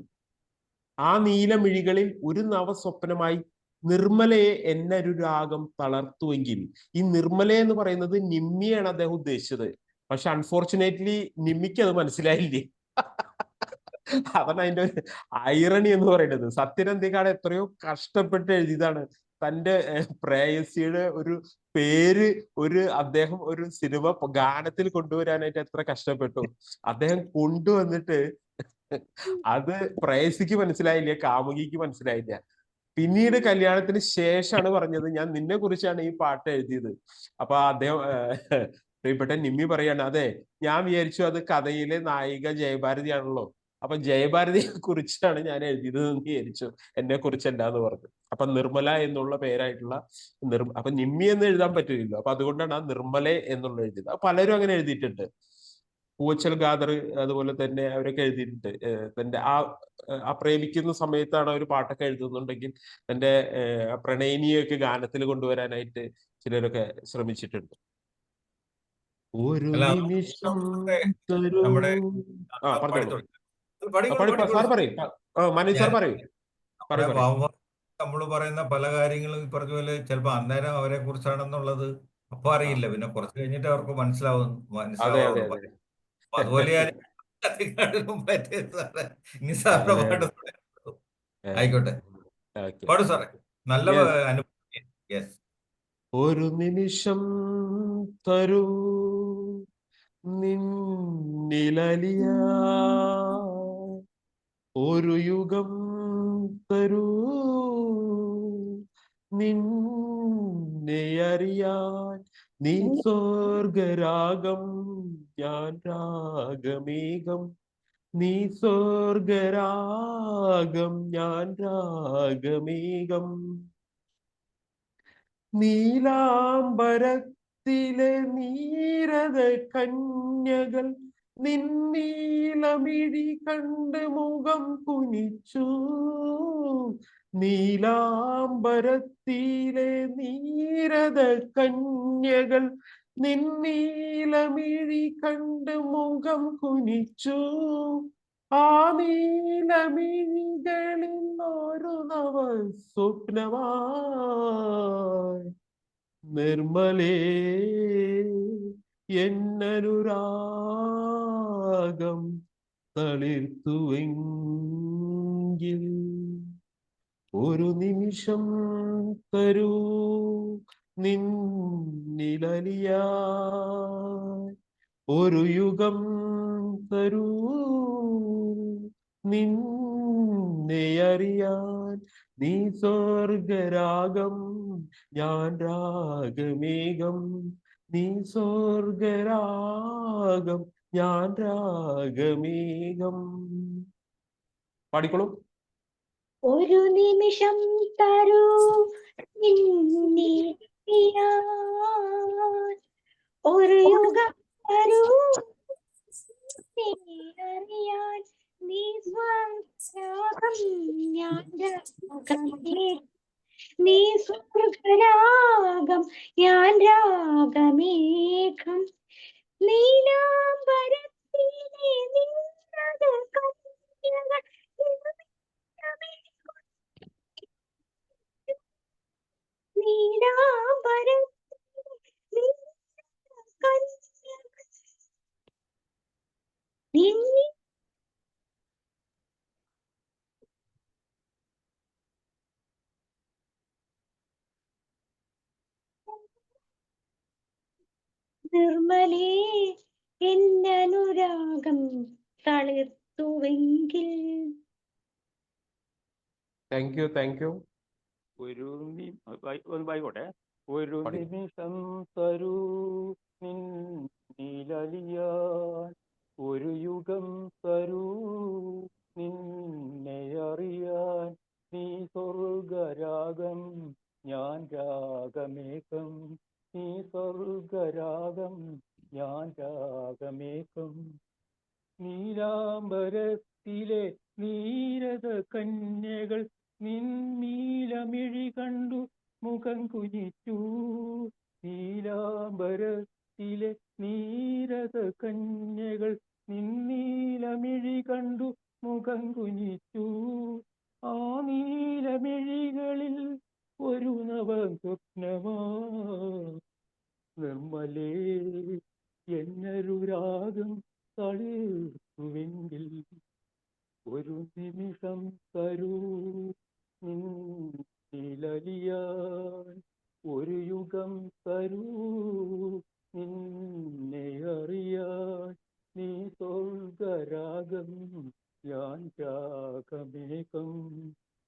ആ നീലമിഴികളിൽ ഒരു നവസ്വപ്നമായി നിർമ്മലയെ എന്നൊരു രാഗം തളർത്തുവെങ്കിൽ. ഈ നിർമ്മല എന്ന് പറയുന്നത് നിമ്മിയാണ് അദ്ദേഹം ഉദ്ദേശിച്ചത്. പക്ഷെ അൺഫോർച്ചുനേറ്റ്ലി നിമ്മിക്ക് അത് മനസ്സിലായില്ലേ. അതാണ് അതിന്റെ ഒരു ഐറണി എന്ന് പറയുന്നത്. സത്യനന്ദിക്കാട് എത്രയോ കഷ്ടപ്പെട്ട് എഴുതിയതാണ്. തന്റെ പ്രേയസിയുടെ ഒരു പേര് അദ്ദേഹം ഒരു സിനിമ ഗാനത്തിൽ കൊണ്ടുവരാനായിട്ട് എത്ര കഷ്ടപ്പെട്ടു. അദ്ദേഹം കൊണ്ടുവന്നിട്ട് അത് പ്രേയസിക്ക് മനസ്സിലായില്ല, കാമുകിക്ക് മനസ്സിലായില്ല. പിന്നീട് കല്യാണത്തിന് ശേഷമാണ് പറഞ്ഞത്, ഞാൻ നിന്നെ കുറിച്ചാണ് ഈ പാട്ട് എഴുതിയത്. അപ്പൊ അദ്ദേഹം പ്രിയപ്പെട്ട നിമ്മി പറയാണ്, അതെ ഞാൻ വിചാരിച്ചു അത് കഥയിലെ നായിക ജയഭാരതിയാണല്ലോ, അപ്പൊ ജയഭാരതിയെ കുറിച്ചാണ് ഞാൻ എഴുതിയത് എന്ന് വിചാരിച്ചു, എന്നെ കുറിച്ചല്ല എന്ന് പറഞ്ഞു. അപ്പൊ നിർമ്മല എന്നുള്ള പേരായിട്ടുള്ള അപ്പൊ നിമ്മി എന്ന് എഴുതാൻ പറ്റില്ലല്ലോ, അപ്പൊ അതുകൊണ്ടാണ് ആ നിർമ്മല എന്നുള്ള എഴുതിയത്. പലരും അങ്ങനെ എഴുതിയിട്ടുണ്ട്. പൂച്ചൽ ഖാദർ അതുപോലെ തന്നെ അവരൊക്കെ എഴുതിയിട്ടുണ്ട്. തന്റെ ആ പ്രേമിക്കുന്ന സമയത്താണ് ഒരു പാട്ടൊക്കെ എഴുതുന്നുണ്ടെങ്കിൽ തന്റെ പ്രണയിനിയൊക്കെ ഗാനത്തിൽ കൊണ്ടുവരാനായിട്ട് ചിലരൊക്കെ ശ്രമിച്ചിട്ടുണ്ട്. ഒരു നിമിഷം തരൂ. സാർ പറയും, മനീഷ് സാർ പറയൂ. നമ്മൾ പറയുന്ന പല കാര്യങ്ങളും ഈ പറഞ്ഞ പോലെ ചിലപ്പോ അന്നേരം അവരെ കുറിച്ചാണെന്നുള്ളത് അപ്പൊ അറിയില്ല, പിന്നെ കുറച്ച് കഴിഞ്ഞിട്ട് അവർക്ക് മനസ്സിലാവും. അതുപോലെ ആയിക്കോട്ടെ, പാടു സാറേ. നല്ല അനുഭവം. ഒരു നിമിഷം തരൂ നിന്നിലലിയാ ഒരു യുഗം തരൂ നിന്നെ അറിയാൻ നീ സ്വർഗരാഗം ഞാൻ രാഗമേഘം നീ സ്വർഗരാഗം ഞാൻ രാഗമേഘം നീലാംബരത്തിലെ നീരത കന്യകൾ നിന്നീലമിഴി കണ്ട് മുഖം കുനിച്ചു നീലാംബരത്തിലെ നീരത കന്യകൾ നിന്നീലമിഴി കണ്ട് മുഖം കുനിച്ചു ആ നീലമിഴികളിൽ ഒരു നവ സ്വപ്നമായി നിർമ്മലേ എന്നനുരാഗം തളിർത്തുവെങ്കിൽ ഒരു നിമിഷം തരൂ നിന്നിലലിയാൻ ഒരു യുഗം തരൂ നിന്നെ അറിയാൻ നീ സ്വർഗരാഗം ഞാൻ രാഗമേഘം നീ സ്വർഗരാഗം ഞാൻ രാഗമേഘം. പാടിക്കോളൂ. ഒരു നിമിഷം തരൂ നിന്നെ അറിയാൻ, ഒരു യുഗം തരൂ നിന്നെ അറിയാൻ നീ സ്വർഗരാഗം ഞാൻ രാഗമേഘം നീ സ്വർഗരാഗം ഞാൻ രാഗമേഘം നീലാംബരത്തിലെ നീരത കന്യകൾ നീലാംബരത്തിലെ നീരത കന്യകൾ നിന്നെ നിർമ്മലേ എന്നനുരാഗം തളിർത്തുവെങ്കിൽ. Thank you, thank you. ഒന്ന് വായിക്കോട്ടെ. ഒരു നിമിഷം തരൂ നിന്നിലലിയാൻ, ഒരു യുഗം തരൂ നിന്നെ അറിയാൻ നീ സ്വർഗരാഗം ഞാൻ രാഗമേഘം നീ സ്വർഗരാഗം ഞാൻ രാഗമേഘം നീലാംബരത്തിലെ നീരത കന്യകൾ നിന്നീലമിഴി കണ്ടു മുഖം കുനിച്ചു നീലാംബരത്തിലെ നീരത കന്യകൾ നിന്നീലമിഴി കണ്ടു മുഖം കുനിച്ചു ആ നീലമിഴികളിൽ ഒരു നവ സ്വപ്നമാ നിർമ്മലേ എന്നൊരുരാഗം തളിർത്തുവെങ്കിൽ ഒരു നിമിഷം തരൂ നിന്നിലലിയാൻ ഒരു യുഗം തരൂ നിന്നെ അറിയാൻ നീ സ്വർഗരാഗം ഞാൻ രാഗമേഘം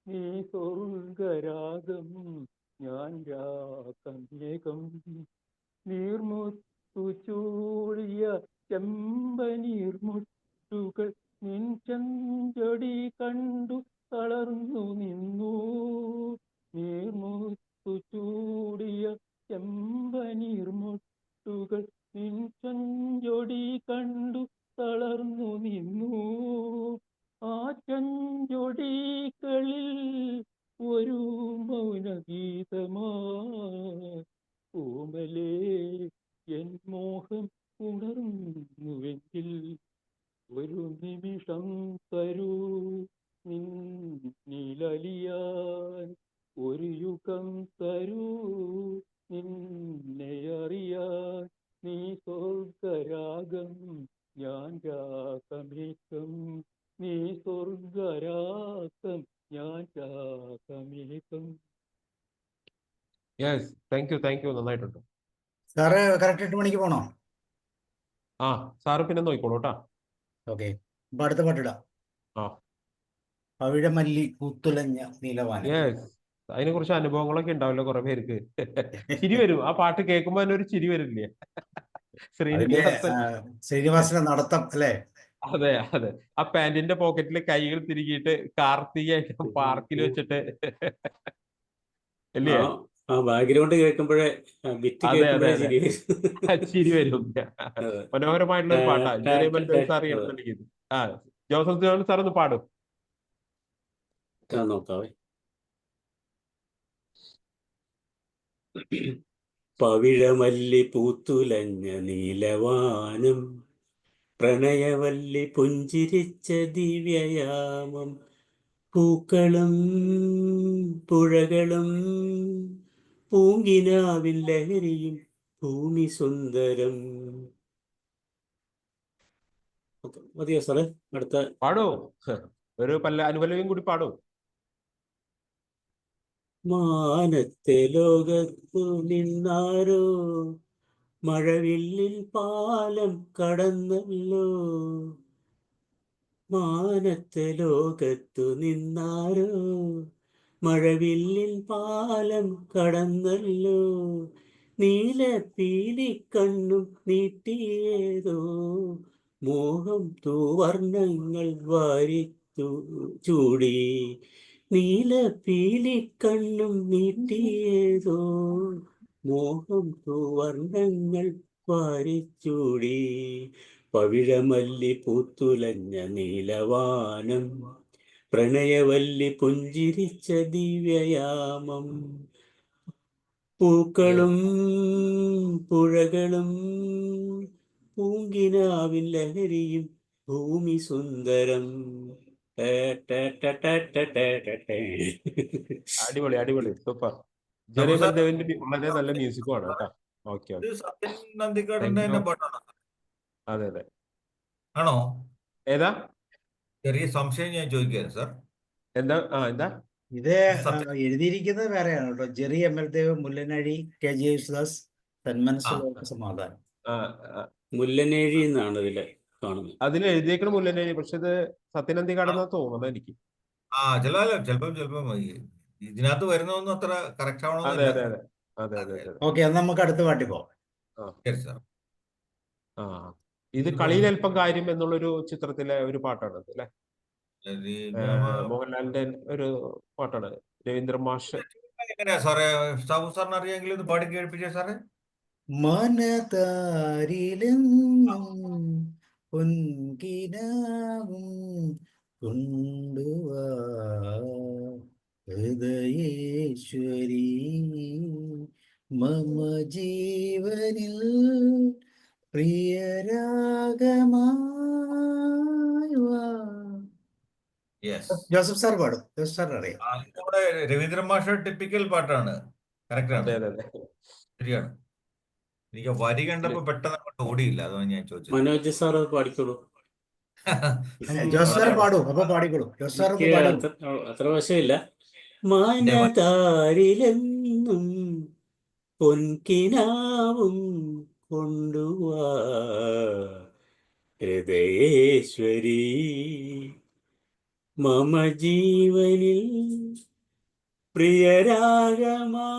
നീ സ്വർഗരാഗം ഞാൻ രാഗമേഘം നീർമുത്തു ചൂടിയ ചെമ്പനീർമുട്ടുകൾ നിൻ ചെഞ്ചൊടി കണ്ടു തളർന്നു നിന്നു നീർമുത്തു ചൂടിയ ചെമ്പനീർമുട്ടുകൾ നിൻ ചെഞ്ചൊടി കണ്ടു തളർന്നു നിന്നു ആ ചെഞ്ചൊടികളിൽ ഒരു മൗനഗീതമായി ഓമലേ എൻ മോഹം ഉണർന്നുവെങ്കിൽ ഒരു നിമിഷം തരൂ നിന്നിലലിയാൻ ഒരു യുഗം തരൂ നിന്നെ അറിയാൻ നീ സ്വർഗരാഗം ഞാൻ രാഗമേഘം നീ സ്വർഗരാഗം ഞാൻ രാഗമേഘം. Yes, thank you, thank you. നന്നായിട്ടുണ്ട് സാറ് കറക്റ്റ് 8 മണിക്ക് പോണോ? ആ സാറ് പിന്നെ നോക്കിക്കോളൂ കേട്ടാ. ഓക്കെ, അപ്പൊ അടുത്ത പാട്ടിടാം. ആ പവിഴമല്ലി പൂത്തുലഞ്ഞ നീലവാനം. അതിനെ കുറിച്ച് അനുഭവങ്ങളൊക്കെ ഉണ്ടാവില്ല കുറെ പേർക്ക്. ചിരി വരും ആ പാട്ട് കേൾക്കുമ്പോ തന്നെ ഒരു ചിരി വരില്ലേ? അതിന്റെ ശ്രീനിവാസൻ. ശ്രീനിവാസന്റെ നടത്തം അല്ലേ? അതെ അതെ, ആ പാന്റിന്റെ പോക്കറ്റിൽ കൈകൾ തിരികിയിട്ട് കാർത്തികയായിട്ട് പാർക്കിൽ വെച്ചിട്ട് ആ അല്ലേ? ആ ബാക്ക്ഗ്രൗണ്ട് കേൾക്കുമ്പോഴേ ബിറ്റ് അതെ അതെ കേൾക്കുമ്പോഴേ അതെ, ചിരി വരും. ചിരി വരും. അതെ. മനോഹരമായിട്ടുള്ള ഒരു പാട്ടാ. ജെറി ബൽദേവ് സാർ അതെ. നൽകിയത്. ആ ജോസഫ് ജോൺ സാർ ഒന്ന് പാടും. ഞാൻ നോക്കാവേ. പവിഴമല്ലി പൂത്തുലഞ്ഞ നീലവാനം, പ്രണയവല്ലി പുഞ്ചിരിച്ച ദിവ്യയാമം, പൂക്കളും പുഴകളും പൂങ്കിനാവിൻ ലഹരിയും ഭൂമി സുന്ദരം. മതിയോ സാറേ? അടുത്ത പാടൂ, ഒരു അനുപല്ലവിയും കൂടി പാടൂ. മാനത്തെ ലോകത്തു നിന്നാരോ മഴവില്ലിൽ പാലം കടന്നല്ലോ, മാനത്തെ ലോകത്തു നിന്നാരോ മഴവില്ലിൽ പാലം കടന്നല്ലോ, നീലപ്പീലി കണ്ണും നീട്ടിയേതോ മോഹം തൂവർണ്ണങ്ങൾ വാരിത്തു ചൂടി, നീലപ്പീലി കണ്ണും നീട്ടിയേതോ മോഹം തൂവർണ്ണങ്ങൾ വാരിച്ചൂടി, പവിഴമല്ലി പൂത്തുലഞ്ഞ നീലവാനം, പ്രണയവല്ലി പുഞ്ചിരിച്ച ദിവ്യയാമം, പൂക്കളും പുഴകളും പൂങ്കിനാവിൻ ലഹരിയും ഭൂമി സുന്ദരം. അടിപൊളി അടിപൊളി, സൂപ്പർ. ജെറി ബൽദേവിന്റെ വളരെ നല്ല മ്യൂസിക്കും ആണ് കേട്ടോ. ഓക്കെ ഇത് ഓക്കെ, സത്യൻ താങ്ക് നന്ദിക്കാടിന്റെ യു. തന്നെ പാട്ടാണോ? അതെ അതെ. ആണോ? ഏതാ? ചെറിയ സംശയം ഞാൻ ചോദിക്കുകയാണ് സാർ. എന്താ എന്താ? ഇത് സത്യൻ എഴുതിയിരിക്കുന്നത് വേറെയാണ് കേട്ടോ. ജെറി എം.എൽ.ദേവ്, മുല്ലനഴി, കെ ജെ യേശുദാസ്, ആ തന്മനസ്സുള്ള സമാധാനം. മുല്ലനേഴി എന്നാണ് ഇതില് കാണുന്നത്. അതിൽ എഴുതിയേക്കണ മുല്ലനേരി, പക്ഷെ ഇത് സത്യനന്ദിക്കാടെന്നാ തോന്നുന്നത് എനിക്ക്. ചിലപ്പം ഇതിനകത്ത് വരുന്നതൊന്നും അത്ര കറക്റ്റ് അതെ ആവണമെന്നില്ല. അതെ അതെ അതെ അതെ അതെ. ഓക്കെ, അത് നമുക്ക് അടുത്ത പാട്ടി പോവാം. ആ ശരി സാർ. ആ, ഇത് കളിയിൽ അല്പം കാര്യം എന്നുള്ളൊരു ചിത്രത്തിലെ ഒരു പാട്ടാണ് ഇത് അല്ലെ? മോഹൻലാലിന്റെ ഒരു പാട്ടാണ്. രവീന്ദ്ര മാഷ്. എങ്ങനെയാ സാറേ? സാബു സാറിന് അറിയാമെങ്കിൽ ഇത് പാടി കേൾപ്പിച്ചേ സാറേ. മനതാരിലെന്നും പൊൻകിനാവും കൊണ്ടുവാ ഹൃദയേശ്വരി, മമ ജീവനിൽ പ്രിയരാഗമായി വാ. യെസ്, ജോസഫ് സാർ പാടും. ജോസഫ് സാറിന് അറിയാം. നമ്മുടെ രവീന്ദ്രൻ മാഷ ടിപ്പിക്കൽ പാട്ടാണ്. കറക്റ്റ് ആണ്, അതെ അതെ അതെ. ശരിയാണ്. എനിക്ക് വരി കണ്ടപ്പോ പെട്ടെന്ന് അങ്ങോട്ട് ഓടിയില്ല, അതാണ് ഞാൻ ചോദിച്ചത്. മനോജ് സാർ അത് പാടിക്കോളൂ. ജോസഫ് സാർ പാടും, അപ്പൊ പാടിക്കോളൂ. ജോസഫ് സാർ ഒന്ന് എനിക്ക് പാടും. അത്ര വശമില്ല. മനതാരിലെന്നും പൊൻകിനാവും കൊണ്ടുവാ ഹൃദയേശ്വരി, മമ ജീവനിൽ പ്രിയരാഗമായി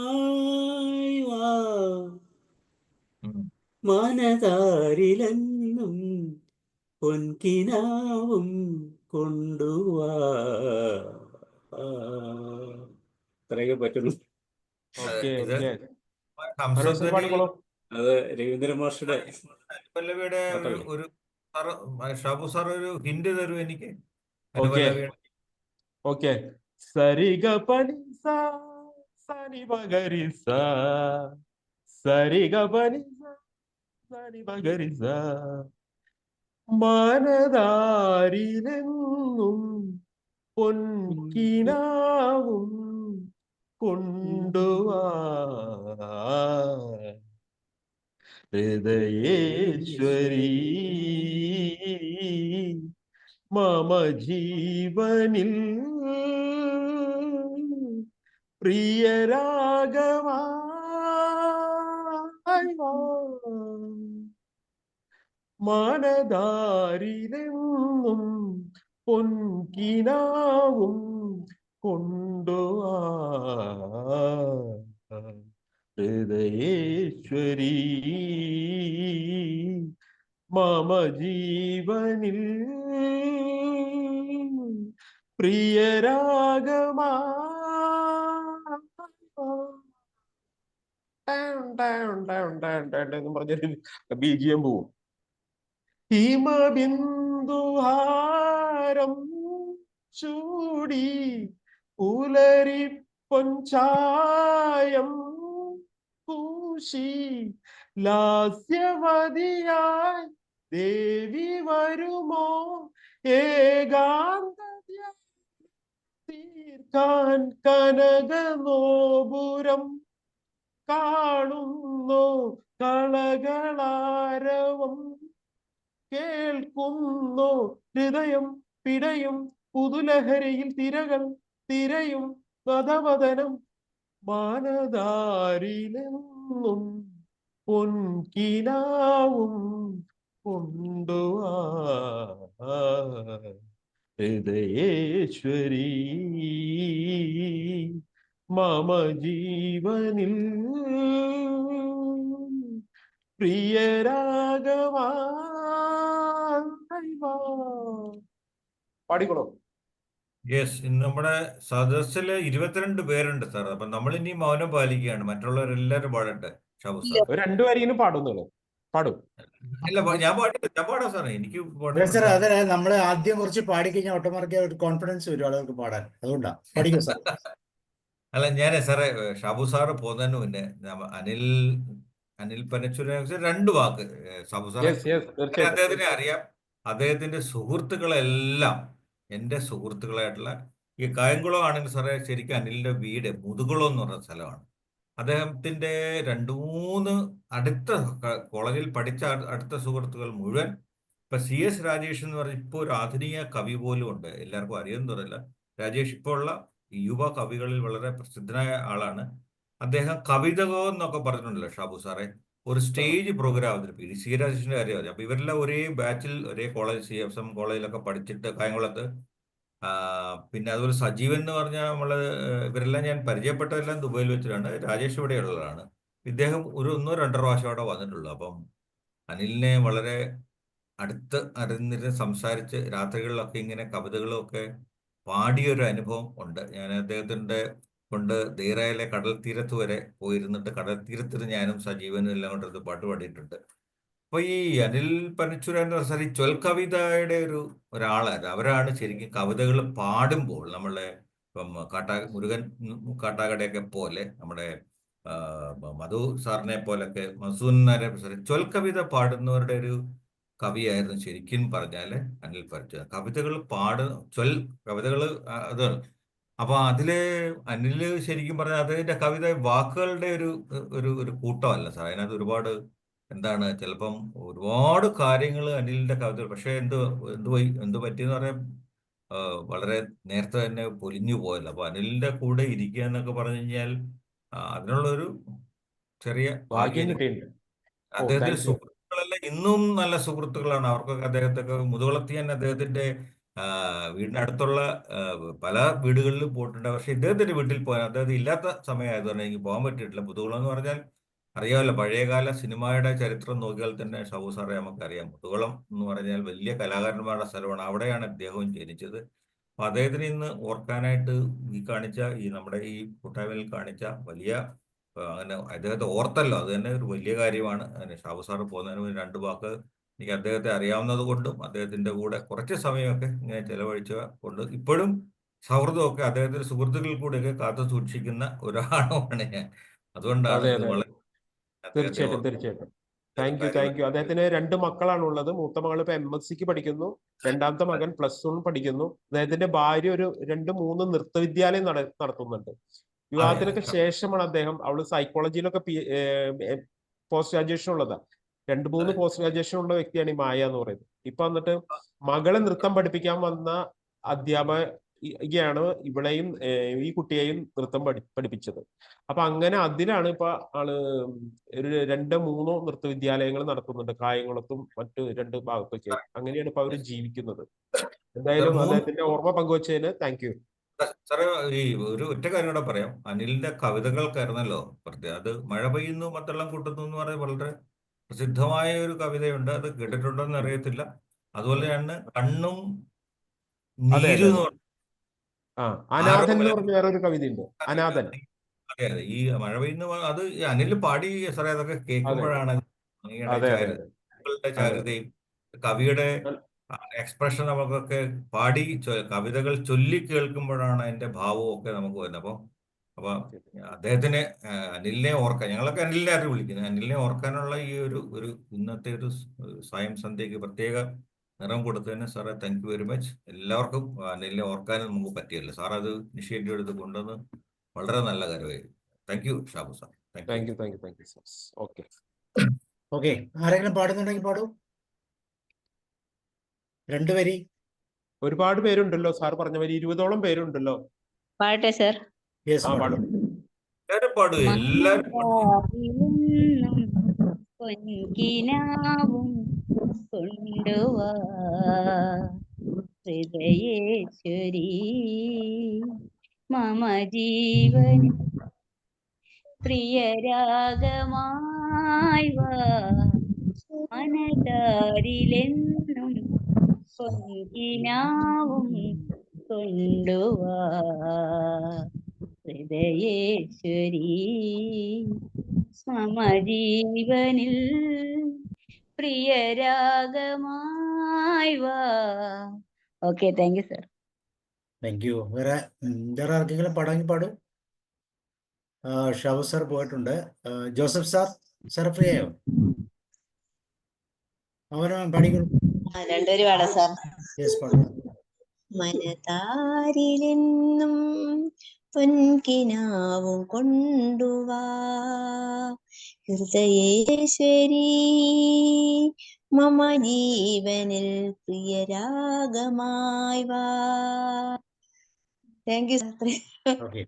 വാ, മനതാരിലെന്നും പൊൻകിനാവും കൊണ്ടുവാ. അത്രയൊക്കെ പറ്റുന്നു. ഓക്കെ ഇത് ഓക്കെ, മനോജ് സാർ ഹംസധ്വനി പാടിക്കോളൂ. അത് രവീന്ദ്ര മാഷുടെ അനുപല്ലവിയുടെ പാട്ടല്ലേ? ഒരു ഷാബു സാർ ഒരു ഹിന്റ് തരൂ എനിക്ക്. Okay അനുപല്ലവിയുടെ okay. സരിഗ പനി സാ സനി മഗരി സാ, സരിഗ പനി സാ സനി മഗരി സാ, മനതാരിലെന്നും പൊൻകിനാവും കൊണ്ടുവാ ഹൃദയേശ്വരി, മമ ജീവനിൽ പ്രിയരാഗമായി വാ, മനതാരിലെന്നും പൊൻകിനാവും കൊണ്ടുവാ ഹൃദയേശ്വരി മമ ജീവനിൽ പ്രിയരാഗമാ എന്ന് പറഞ്ഞൊരു ബീജിയം പോവും. ഹിമബിന്ദുഹാരം ചൂടി പുലരി പൊൻചായം പൂശി ലാസ്യവതിയായി ദേവി വരുമോ ഏകാന്ത തീർക്കാൻ കനകനോപുരം കാണുന്നു കളകളാരവം കേൾക്കുന്നു ഹൃദയം പിടയും പുതുലഹരിയിൽ തിരകൾ തിരയും മതവദനം മാനതാരിലെന്നും പൊൻകിനാവും കൊണ്ടുവാ ഹൃദയേശ്വരി മമ ജീവനിൽ പ്രിയരാഗമാ പാടിക്കോളൂ. യെസ്, ഇന്ന് നമ്മുടെ സദസ്സില് 22 പേരുണ്ട് സാർ. അപ്പൊ നമ്മൾ ഇനി മൗനം പാലിക്കുകയാണ്. മറ്റുള്ളവരെല്ലാരും പാടട്ടെ. ഷാബു സാർ രണ്ടുപേരെങ്കിലും പാടുന്നുള്ളൂ. പാടും. ഇല്ല, ഞാൻ പാടാം സാറേ. എനിക്ക് സാർ അതെ, നമ്മള് ആദ്യം കുറച്ച് പാടിക്കഴിഞ്ഞാൽ ഓട്ടോമാറ്റിക് ഒരു കോൺഫിഡൻസ് വരും ആളുകൾക്ക് പാടാൻ. അതുകൊണ്ടാ പഠിക്കും സാർ. അല്ല, ഞാൻ സാറേ ഷാബു സാറ് പോകുന്നതിന് മുന്നേ അനിൽ പനച്ചൂരിനെ കുറിച്ച് 2 വാക്ക്. ഷാബു സാർ അദ്ദേഹത്തിനെ അറിയാം. അദ്ദേഹത്തിന്റെ സുഹൃത്തുക്കളെല്ലാം എൻ്റെ സുഹൃത്തുക്കളായിട്ടുള്ള ഈ കായംകുളം ആണെങ്കിൽ സാറേ ശരിക്കും അനിലിന്റെ വീട് മുതുകുളം എന്ന് പറഞ്ഞ സ്ഥലമാണ്. അദ്ദേഹത്തിന്റെ 2-3 അടുത്ത കോളേജിൽ പഠിച്ച അടുത്ത സുഹൃത്തുക്കൾ മുഴുവൻ ഇപ്പൊ CS രാജേഷ് എന്ന് പറഞ്ഞ ഇപ്പോൾ ഒരു ആധുനിക കവി പോലും ഉണ്ട്. എല്ലാവർക്കും അറിയുമെന്ന് പറയില്ല. രാജേഷ് ഇപ്പോൾ ഉള്ള യുവ കവികളിൽ വളരെ പ്രസിദ്ധനായ ആളാണ്. അദ്ദേഹം കവിതകോ എന്നൊക്കെ പറഞ്ഞിട്ടുണ്ടല്ലോ ഷാബു സാറേ, ഒരു സ്റ്റേജ് പ്രോഗ്രാം അവതരിപ്പിക്കും. CS രാജേഷിന്റെ കാര്യം അപ്പൊ ഇവരെല്ലാം ഒരേ ബാച്ചിൽ ഒരേ കോളേജ് CFM കോളേജിലൊക്കെ പഠിച്ചിട്ട് കായംകുളത്ത്. പിന്നെ അതുപോലെ സജീവൻ എന്ന് പറഞ്ഞാൽ ഇവരെല്ലാം ഞാൻ പരിചയപ്പെട്ടതെല്ലാം ദുബൈയിൽ വെച്ചിട്ടാണ്. രാജേഷ് ഇവിടെയുള്ളതാണ്. ഇദ്ദേഹം ഒരു 1-2 പ്രാവശ്യം അവിടെ വന്നിട്ടുള്ളൂ. അപ്പം അനിലിനെ വളരെ അടുത്ത് അറിഞ്ഞിട്ട് സംസാരിച്ച് രാത്രികളിലൊക്കെ ഇങ്ങനെ കവിതകളും ഒക്കെ പാടിയൊരു അനുഭവം ഉണ്ട്. ഞാൻ അദ്ദേഹത്തിൻ്റെ കൊണ്ട് ധീരയിലെ കടൽ തീരത്ത് വരെ പോയിരുന്നിട്ട് കടൽ തീരത്തിന് ഞാനും സജീവനും എല്ലാം കൊണ്ടത് പാട്ട് പാടിയിട്ടുണ്ട്. അപ്പൊ ഈ അനിൽ പനച്ചൂർ എന്ന് പറഞ്ഞാൽ ഈ ചൊൽക്കവിതയുടെ ഒരാളാണ്. അവരാണ് ശരിക്കും കവിതകൾ പാടുമ്പോൾ നമ്മളെ ഇപ്പം മുരുകൻ കാട്ടാക്കടയൊക്കെ പോലെ നമ്മുടെ മധു സാറിനെ പോലൊക്കെ മസൂനാരെ ചൊൽക്കവിത പാടുന്നവരുടെ ഒരു കവിയായിരുന്നു ശരിക്കും പറഞ്ഞാല് അനിൽ പനച്ചൂർ. കവിതകൾ കവിതകൾ അത്. അപ്പൊ അതില് അനില് ശരിക്കും പറഞ്ഞാൽ അതിന്റെ കവിത വാക്കുകളുടെ ഒരു കൂട്ടമല്ല സാർ. അതിനകത്ത് ഒരുപാട് എന്താണ് ചിലപ്പം ഒരുപാട് കാര്യങ്ങൾ അനിലിന്റെ കവിത. പക്ഷെ എന്ത് പറ്റിയെന്ന് പറയാൻ വളരെ നേരത്തെ തന്നെ പൊലിഞ്ഞു പോയല്ലോ. അപ്പൊ അനിലിന്റെ കൂടെ ഇരിക്കുക എന്നൊക്കെ പറഞ്ഞു കഴിഞ്ഞാൽ അതിനുള്ളൊരു ചെറിയ ഭാഗ്യം. അദ്ദേഹത്തിന്റെ സുഹൃത്തുക്കളെല്ലാം ഇന്നും നല്ല സുഹൃത്തുക്കളാണ്. അവർക്കൊക്കെ അദ്ദേഹത്തൊക്കെ മുതുകുളത്തി തന്നെ അദ്ദേഹത്തിന്റെ വീടിനടുത്തുള്ള പല വീടുകളിലും പോയിട്ടുണ്ട്. പക്ഷെ ഇദ്ദേഹത്തിന്റെ വീട്ടിൽ പോയാൽ അദ്ദേഹം ഇല്ലാത്ത സമയമായതുകൊണ്ട് എനിക്ക് പോകാൻ പറ്റിയിട്ടില്ല. മുതുകുളം എന്ന് പറഞ്ഞാൽ അറിയാമല്ലോ, പഴയകാല സിനിമയുടെ ചരിത്രം നോക്കിയാൽ തന്നെ ഷാബു സാറെ നമുക്കറിയാം. മുതുകുളം എന്ന് പറഞ്ഞാൽ വലിയ കലാകാരന്മാരുടെ സ്ഥലമാണ്. അവിടെയാണ് അദ്ദേഹവും ജനിച്ചത്. അപ്പൊ അദ്ദേഹത്തിന് ഇന്ന് ഓർക്കാനായിട്ട് നമ്മുടെ ഈ കൂട്ടായ്മയിൽ കാണിച്ച വലിയ അങ്ങനെ അദ്ദേഹത്തെ ഓർത്തല്ലോ, അത് തന്നെ ഒരു വലിയ കാര്യമാണ്. അങ്ങനെ ഷാബു സാറ് പോകുന്നതിന് മുന്നേ 2 വാക്ക് എനിക്ക് അദ്ദേഹത്തെ അറിയാവുന്നത് കൊണ്ടും അദ്ദേഹത്തിന്റെ കൂടെ കുറച്ച് സമയമൊക്കെ ഇങ്ങനെ ചെലവഴിച്ച കൊണ്ട് ഇപ്പോഴും സൗഹൃദമൊക്കെ അദ്ദേഹത്തിന്റെ സുഹൃത്തുക്കളിൽ കൂടെയൊക്കെ കാത്തു സൂക്ഷിക്കുന്ന ഒരാളുമാണ് ഞാൻ. അതുകൊണ്ടാണ് തീർച്ചയായിട്ടും താങ്ക് യു. അദ്ദേഹത്തിന് 2 മക്കളാണ് ഉള്ളത്. മൂത്ത മകൾ ഇപ്പൊ MSc പഠിക്കുന്നു, രണ്ടാമത്തെ മകൻ +1 പഠിക്കുന്നു. അദ്ദേഹത്തിന്റെ ഭാര്യ ഒരു 2-3 നൃത്തവിദ്യാലയം നടത്തുന്നുണ്ട്. വിവാഹത്തിനൊക്കെ ശേഷമാണ് അവള് സൈക്കോളജിയിലൊക്കെ പോസ്റ്റ് ഗ്രാജുവേഷൻ ഉള്ളതാ. 2-3 പോസ്റ്റ് ഗ്രാജുവേഷൻ ഉള്ള വ്യക്തിയാണ് ഈ മായ എന്ന് പറയുന്നത്. ഇപ്പൊ വന്നിട്ട് മകളെ നൃത്തം പഠിപ്പിക്കാൻ വന്ന അധ്യാപക ാണ് ഇവളെയും ഈ കുട്ടിയെയും നൃത്തം പഠിപ്പിച്ചത്. അപ്പൊ അങ്ങനെ അതിലാണ് ഇപ്പൊ ആള് ഒരു 2-3 നൃത്ത വിദ്യാലയങ്ങൾ നടത്തുന്നുണ്ട്, കായംകുളത്തും മറ്റു 2 ഭാഗത്തൊക്കെ. അങ്ങനെയാണ് ഇപ്പൊ അവര് ജീവിക്കുന്നത്. എന്തായാലും അദ്ദേഹത്തിന്റെ ഓർമ്മ പങ്കുവച്ചതിന് താങ്ക് യു. സാറേ, ഈ ഒരു ഒറ്റ കാര്യം കൂടെ പറയാം. അനിലിന്റെ കവിതകൾക്കായിരുന്നല്ലോ പ്രത്യേകം. അത് മഴ പെയ്യുന്നു മത്തെല്ലാം കൂട്ടുന്നു എന്ന് പറയുന്നത് വളരെ പ്രസിദ്ധമായ ഒരു കവിതയുണ്ട്. അത് കേട്ടിട്ടുണ്ടോന്ന് അറിയത്തില്ല. അതുപോലെ തന്നെ കണ്ണും അതെ നീരും അതെ എന്ന് പറഞ്ഞു. അനാഥൻ എന്ന് പറഞ്ഞ വേറൊരു കവിതയുണ്ട്, അനാഥൻ. അതെ അതെ, ഈ മഴ പെയ്യുന്ന അത് ഈ അനിൽ പാടി സാറേ. അതൊക്കെ കേൾക്കുമ്പോഴാണ് അങ്ങയുടെ അതെ അതെ അതെ ചാരുതയും കവിയുടെ എക്സ്പ്രഷൻ നമുക്കൊക്കെ പാടി കവിതകൾ ചൊല്ലി കേൾക്കുമ്പോഴാണ് അതിന്റെ ഭാവവും ഒക്കെ നമുക്ക് വരുന്നത്. അപ്പൊ അദ്ദേഹത്തിന് അനിലിനെ ഓർക്കാൻ, ഞങ്ങളൊക്കെ അനിലിനെ ആരും വിളിക്കുന്നത്, അനിലിനെ ഓർക്കാനുള്ള ഈ ഒരു ഇന്നത്തെ ഒരു സായം സന്ധ്യക്ക് പ്രത്യേക നിറം കൊടുത്തതിന് സാറേ താങ്ക് യു വെരി മച്ച്. എല്ലാവർക്കും അനിലിനെ ഓർക്കാനും നമുക്ക് പറ്റിയല്ലോ. സാർ അത് ഇനിഷ്യേറ്റീവ് എടുത്ത് കൊണ്ടുവന്ന് വളരെ നല്ല കാര്യമായിരുന്നു. Thank you Shabu sir. Thank you sir. Okay okay, ആരെങ്കിലും പാടുന്നുണ്ടെങ്കിൽ പാടൂ. 2 വരി. ഒരുപാട് പേരുണ്ടല്ലോ സാർ പറഞ്ഞ വരി, 20ഓളം പേരുണ്ടല്ലോ. പാടട്ടെ സർ? യെസ്, പാടും. എല്ലാരും പാടൂ, എല്ലാരും പൊൻകിനാവും കൊണ്ടുവാ ഹൃദയേശ്വരി മമ ജീവൻ പ്രിയരാഗമായി വാ മനതാരിലെന്നും പൊൻകിനാവും കൊണ്ടുവാ ഹൃദയേശ്വരി മമ ജീവനിൽ പ്രിയരാഗമായി വാ. Okay, thank you sir. Thank you. വേറെ ആർക്കെങ്കിലും പാടാമെങ്കിൽ പാടൂ. ഷാബു സാർ പോയിട്ടുണ്ട്. ജോസഫ് സാർ ഫ്രീ ആയോ? അവനെ പാടിക്കോളൂ. 2 വരി പാടാം സാർ. യെസ്, പാടും. മനതാരിലെന്നും പൊൻകിനാവും കൊണ്ടുവാ ഹൃദയേശ്വരി മമ ജീവനിൽ പ്രിയരാഗമായി വാ. Thank you sir. ഓക്കെ,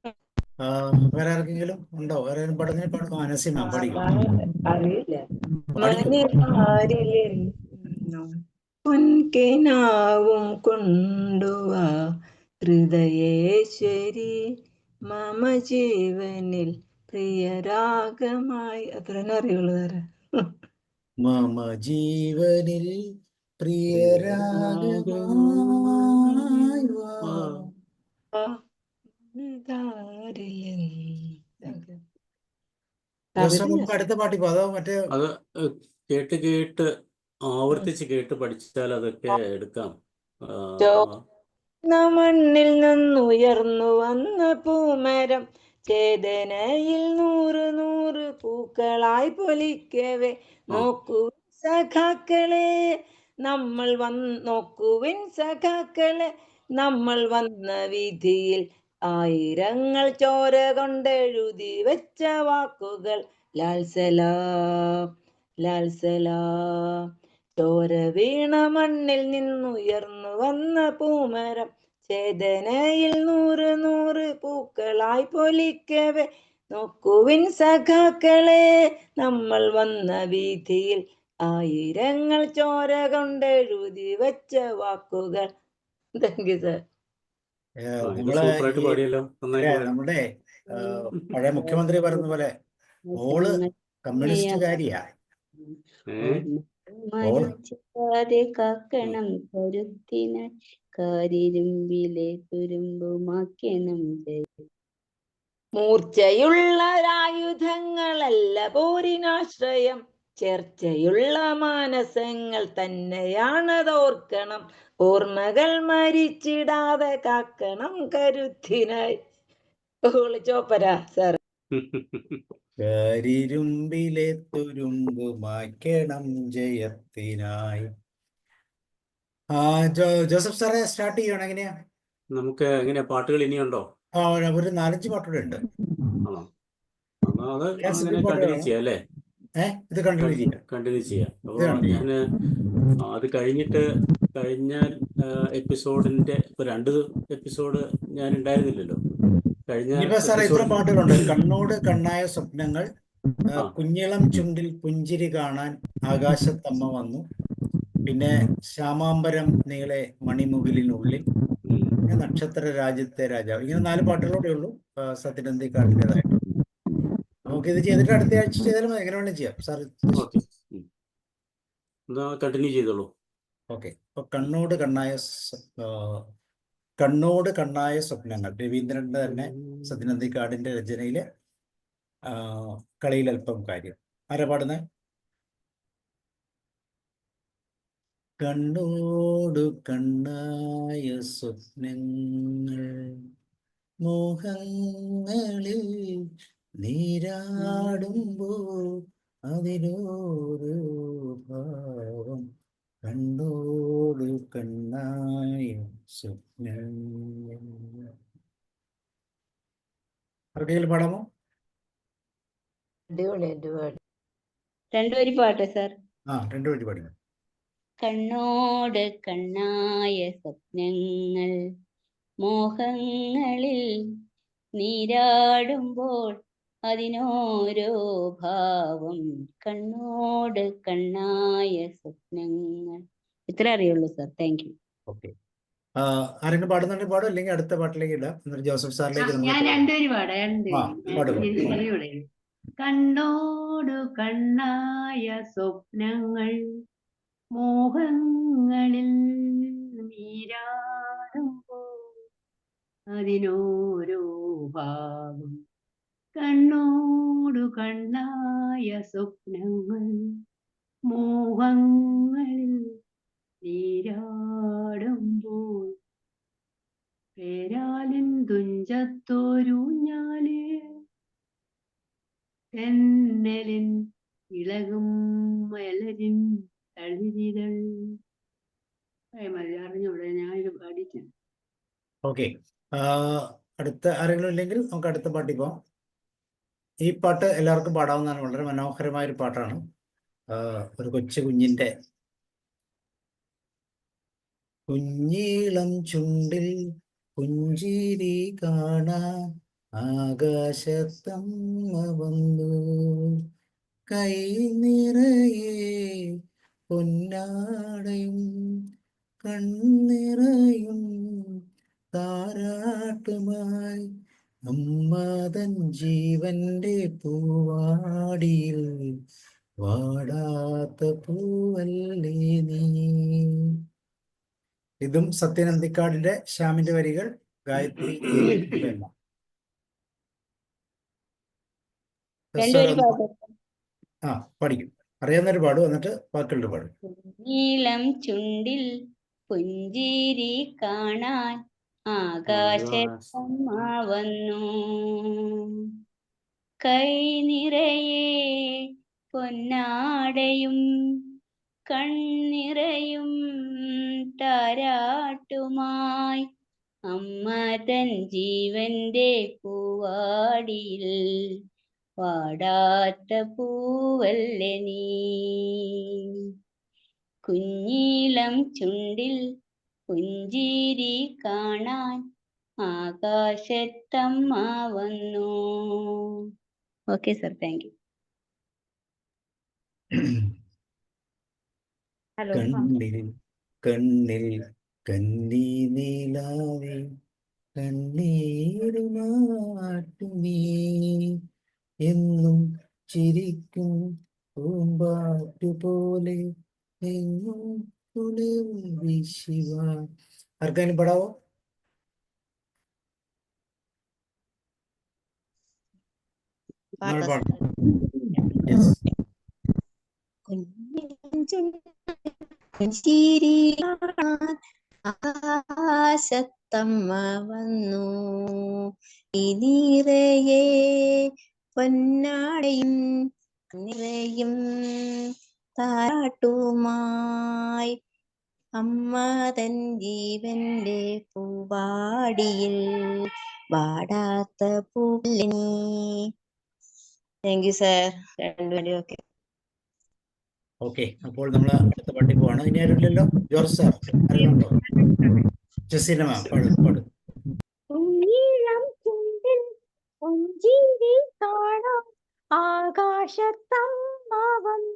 വേറെ ആർക്കെങ്കിലും ഉണ്ടോ? വേറെ പാടുന്നതിന് പാടും. നസീമ പാടിക്കോ. അറിയില്ല. പൊൻകിനാവും കൊണ്ടുവാ ഹൃദയേശ്വരി മമ ജീവനിൽ പ്രിയരാഗമായി. അത്ര അറിയുള്ളൂ സാറേ. മമ ജീവനിൽ പ്രിയരാഗമായി വാ. ജോസഫ്, നമുക്ക് അടുത്ത പാട്ടി പോ. അതോ മറ്റേ അത് കേട്ട് ആവർത്തിച്ച് കേട്ട് പഠിച്ചാൽ അതൊക്കെ എടുക്കാം. മണ്ണിൽ നിന്നുയർന്നു വന്ന പൂമരം ചേതനയിൽ 100 പൂക്കളായി പൊലിക്കവേ നോക്കുവിൻ സഖാക്കളെ നമ്മൾ വന്ന വീതിയിൽ ആയിരങ്ങൾ ചോര കൊണ്ടെഴുതി വെച്ച വാക്കുകൾ ലാൽസലാം ലാൽസലാം. ചോര വീണ മണ്ണിൽ നിന്നുയർന്നു വന്ന പൂമരം ചേതനയിൽ 100 പൂക്കളായി പൊലിക്കവേ നോക്കുവിൻ സഖാക്കളെ നമ്മൾ വന്ന വീതിയിൽ ആയിരങ്ങൾ ചോര കൊണ്ടെഴുതി വെച്ച വാക്കുകൾ. Thank you sir. സൂപ്പറായിട്ട് പാടിയല്ലോ. നമ്മുടെ പഴയ മുഖ്യമന്ത്രി പറയുന്ന പോലെ ഓള് കമ്മ്യൂണിസ്റ്റുകാരിയാ. മരിച്ചാതെ കാക്കണം കരുത്തിന കാരിരുമ്പിലെ തുരുമ്പുമാക്കണം. മൂർച്ചയുള്ള ആയുധങ്ങളല്ല പോരിനാശ്രയം, ചർച്ചയുള്ള മാനസങ്ങൾ തന്നെയാണതോർക്കണം. ഓർമ്മകൾ മരിച്ചിടാതെ കാക്കണം കരുത്തിനായി. ചോപ്പര സാർ. കരിരുമ്പിലെ തുരുമ്പ് മായ്ക്കണം ജയത്തിനായി. ജോസഫ് സാറെ സ്റ്റാർട്ട് ചെയ്യണം. എങ്ങനെയാ? നമുക്ക് എങ്ങനെയാ പാട്ടുകൾ ഇനിയുണ്ടോ? ഒരു 4-5 പാട്ടുകൂടെ ഉണ്ട്. ആണോ? അത് അങ്ങനെ കണ്ടിന്യൂ ചെയ്യാം അല്ലേ? ഇത് കണ്ടിന്യൂ ചെയ്യാം. അപ്പോൾ ഞാൻ അത് കഴിഞ്ഞിട്ട് കഴിഞ്ഞ എപ്പിസോഡിന്റെ ഇപ്പൊ 2 എപ്പിസോഡ് ഞാൻ ഉണ്ടായിരുന്നില്ലല്ലോ. കഴിഞ്ഞ ഇനിയിപ്പോ സാറേ ഇത്ര എപ്പിസോഡിൽ പാട്ടുകളുണ്ട്. കണ്ണോട് കണ്ണായ സ്വപ്നങ്ങൾ, ആ കുഞ്ഞിളം ചുണ്ടിൽ പുഞ്ചിരി കാണാൻ ആകാശത്തമ്മ വന്നു, പിന്നെ ശ്യാമാംബരം നീളെ മണിമുകിലിനുള്ളിൽ, പിന്നെ നക്ഷത്ര രാജ്യത്തെ രാജാവ്. ഇങ്ങനെ 4 പാട്ടുകളൂടെ ഉള്ളൂ സത്യനന്ദിക്കാടിൻ്റെതായിട്ട്. നമുക്കിത് ചെയ്തിട്ട് അടുത്ത ആഴ്ച ചെയ്താലും മതി. എങ്ങനെ വേണമെങ്കിലും ചെയ്യാം സാർ. ഓക്കെ, എന്നാ കണ്ടിന്യൂ ചെയ്തോളൂ. ഓക്കെ. അപ്പൊ കണ്ണോട് കണ്ണായ സ്വപ്നങ്ങൾ, രവീന്ദ്രന്റെ തന്നെ സത്യനന്ദിക്കാടിന്റെ രചനയിലെ കളിയിൽ അല്പം കാര്യം. ആരാ പാടുന്നത്? കണ്ണോട് കണ്ണായ സ്വപ്നങ്ങൾ മോഹങ്ങളിൽ നീരാടുമ്പോൾ അതിനോരോ ഭാവം, കണ്ണോട് കണ്ണായ സ്വപ്നങ്ങൾ. ആർക്കെങ്കിലും പാടാമോ? അടിപൊളി അടിപൊളി. രണ്ടുപേരി പാട്ടെ സാർ. 2 വരി പാടുക. കണ്ണോട് കണ്ണായ സ്വപ്നങ്ങൾ മോഹങ്ങളിൽ നീരാടുമ്പോൾ അതിനോരോ ഭാവം, കണ്ണോട് കണ്ണായ സ്വപ്നങ്ങൾ. ഇത്ര അറിയുള്ളൂ സാർ. Thank you. ഓക്കെ. ആരെങ്കിലും പാടുന്നുണ്ടെങ്കിൽ പാടും, അല്ലെങ്കിൽ അടുത്ത പാട്ടിലേക്ക് ഇടാം. എന്നിട്ട് ജോസഫ് സാറിലേക്ക് ഞാൻ നമ്മൾ 2 വരി പാടാം. പാടുക. കണ്ണോടു കണ്ണായ സ്വപ്നങ്ങൾ മോഹങ്ങളിൽ നീരാടുമ്പോൾ അതിനോരോ ഭാവം, കണ്ണോടു കണ്ണായ സ്വപ്നങ്ങൾ മോഹങ്ങളിൽ നീരാടുമ്പോൾ പേരാലിൻ തുഞ്ചത്തോരൂഞ്ഞാലേ തെന്നലിൻ ഇളകും മലരിൻ തളിരിതൾ. അറിഞ്ഞൂടെ, ഞാനിത് പാടിയിട്ടുണ്ട്. ഓക്കെ. അടുത്ത ആരെങ്കിലും ഇല്ലെങ്കിൽ നമുക്ക് അടുത്ത പാട്ടിൽ പോവാം. ഈ പാട്ട് എല്ലാവർക്കും പാടാവുന്നതാണ്. വളരെ മനോഹരമായ ഒരു പാട്ടാണ്. ഒരു കൊച്ചു കുഞ്ഞിന്റെ കുഞ്ഞീളം ചുണ്ടിൽ പുഞ്ചിരി കാണാൻ ആകാശത്തമ്മ വന്നു, കൈ നിറയെ പൊന്നാടയും കണ്ണിറയും താരാട്ടുമായി, അമ്മതൻ ജീവന്റെ പൂവാടിയിൽ വാടാത്ത പൂവല്ലേ നീ. ഇതും സത്യനന്ദിക്കാടിന്റെ ശ്യാമിന്റെ വരികൾ, ഗായത്രി എന്ന. പഠിക്കും. അറിയാവുന്നൊരു പാടും, എന്നിട്ട് ബാക്കിയുള്ള പാടും. നീലം ചുണ്ടിൽ പുഞ്ചിരി കാണാൻ ആകാശത്തമ്മ വന്നു, കൈ നിറയെ പൊന്നാടയും കണ്ണിറയും താരാട്ടുമായി, അമ്മ തൻ ജീവന്റെ പൂവാടിയിൽ വാടാത്ത പൂവല്ലേ നീ. കുഞ്ഞീളം ചുണ്ടിൽ പുഞ്ചിരി കാണാൻ ആകാശത്തമ്മ വന്നു. Okay sir, thank you. കണ്ണിൽ കണ്ണിൽ കന്നി നീലാവേ കണ്ണീരുമാട്ടു നീ, എന്നും ചിരിക്കും പൂമ്പാറ്റു പോലെ എങ്ങും കുളിർ വീശിവ. ആർക്കാനും പാടാവോ? ആകാശത്തമ്മ വന്നു, നിറയെ പൊന്നാടയും നിറയും താരാട്ടുമായി, അമ്മ തൻ ജീവന്റെ പൂവാടിയിൽ വാടാത്ത പൂവല്ലേ. Thank you sir. 2 വരി. ഓക്കെ. ഓക്കെ, അപ്പോൾ നമ്മൾ അടുത്ത പാട്ടിൽ പോവാണ്. ഇനി ആരുമില്ലല്ലോ? ജോർജ് സാർ ആരെങ്കിലും ഉണ്ടോ? ജസീന മാം പാടും. ഉന്നീളം ചുണ്ടിൽ പുഞ്ചിരി കാണാം ആകാശത്തമ്മ വന്നു.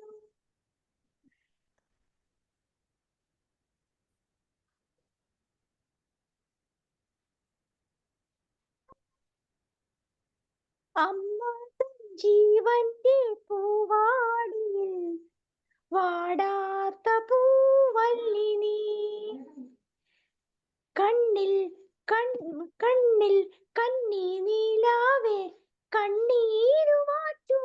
അമ്മ തൻ ജീവന്റെ പൂവാടിയിൽ വാടാത്ത പൂവല്ലി നീ. കണ്ണിൽ കണ്ണിൽ കണ്ണി നീലാവേ കണ്ണീരു മാറ്റൂ.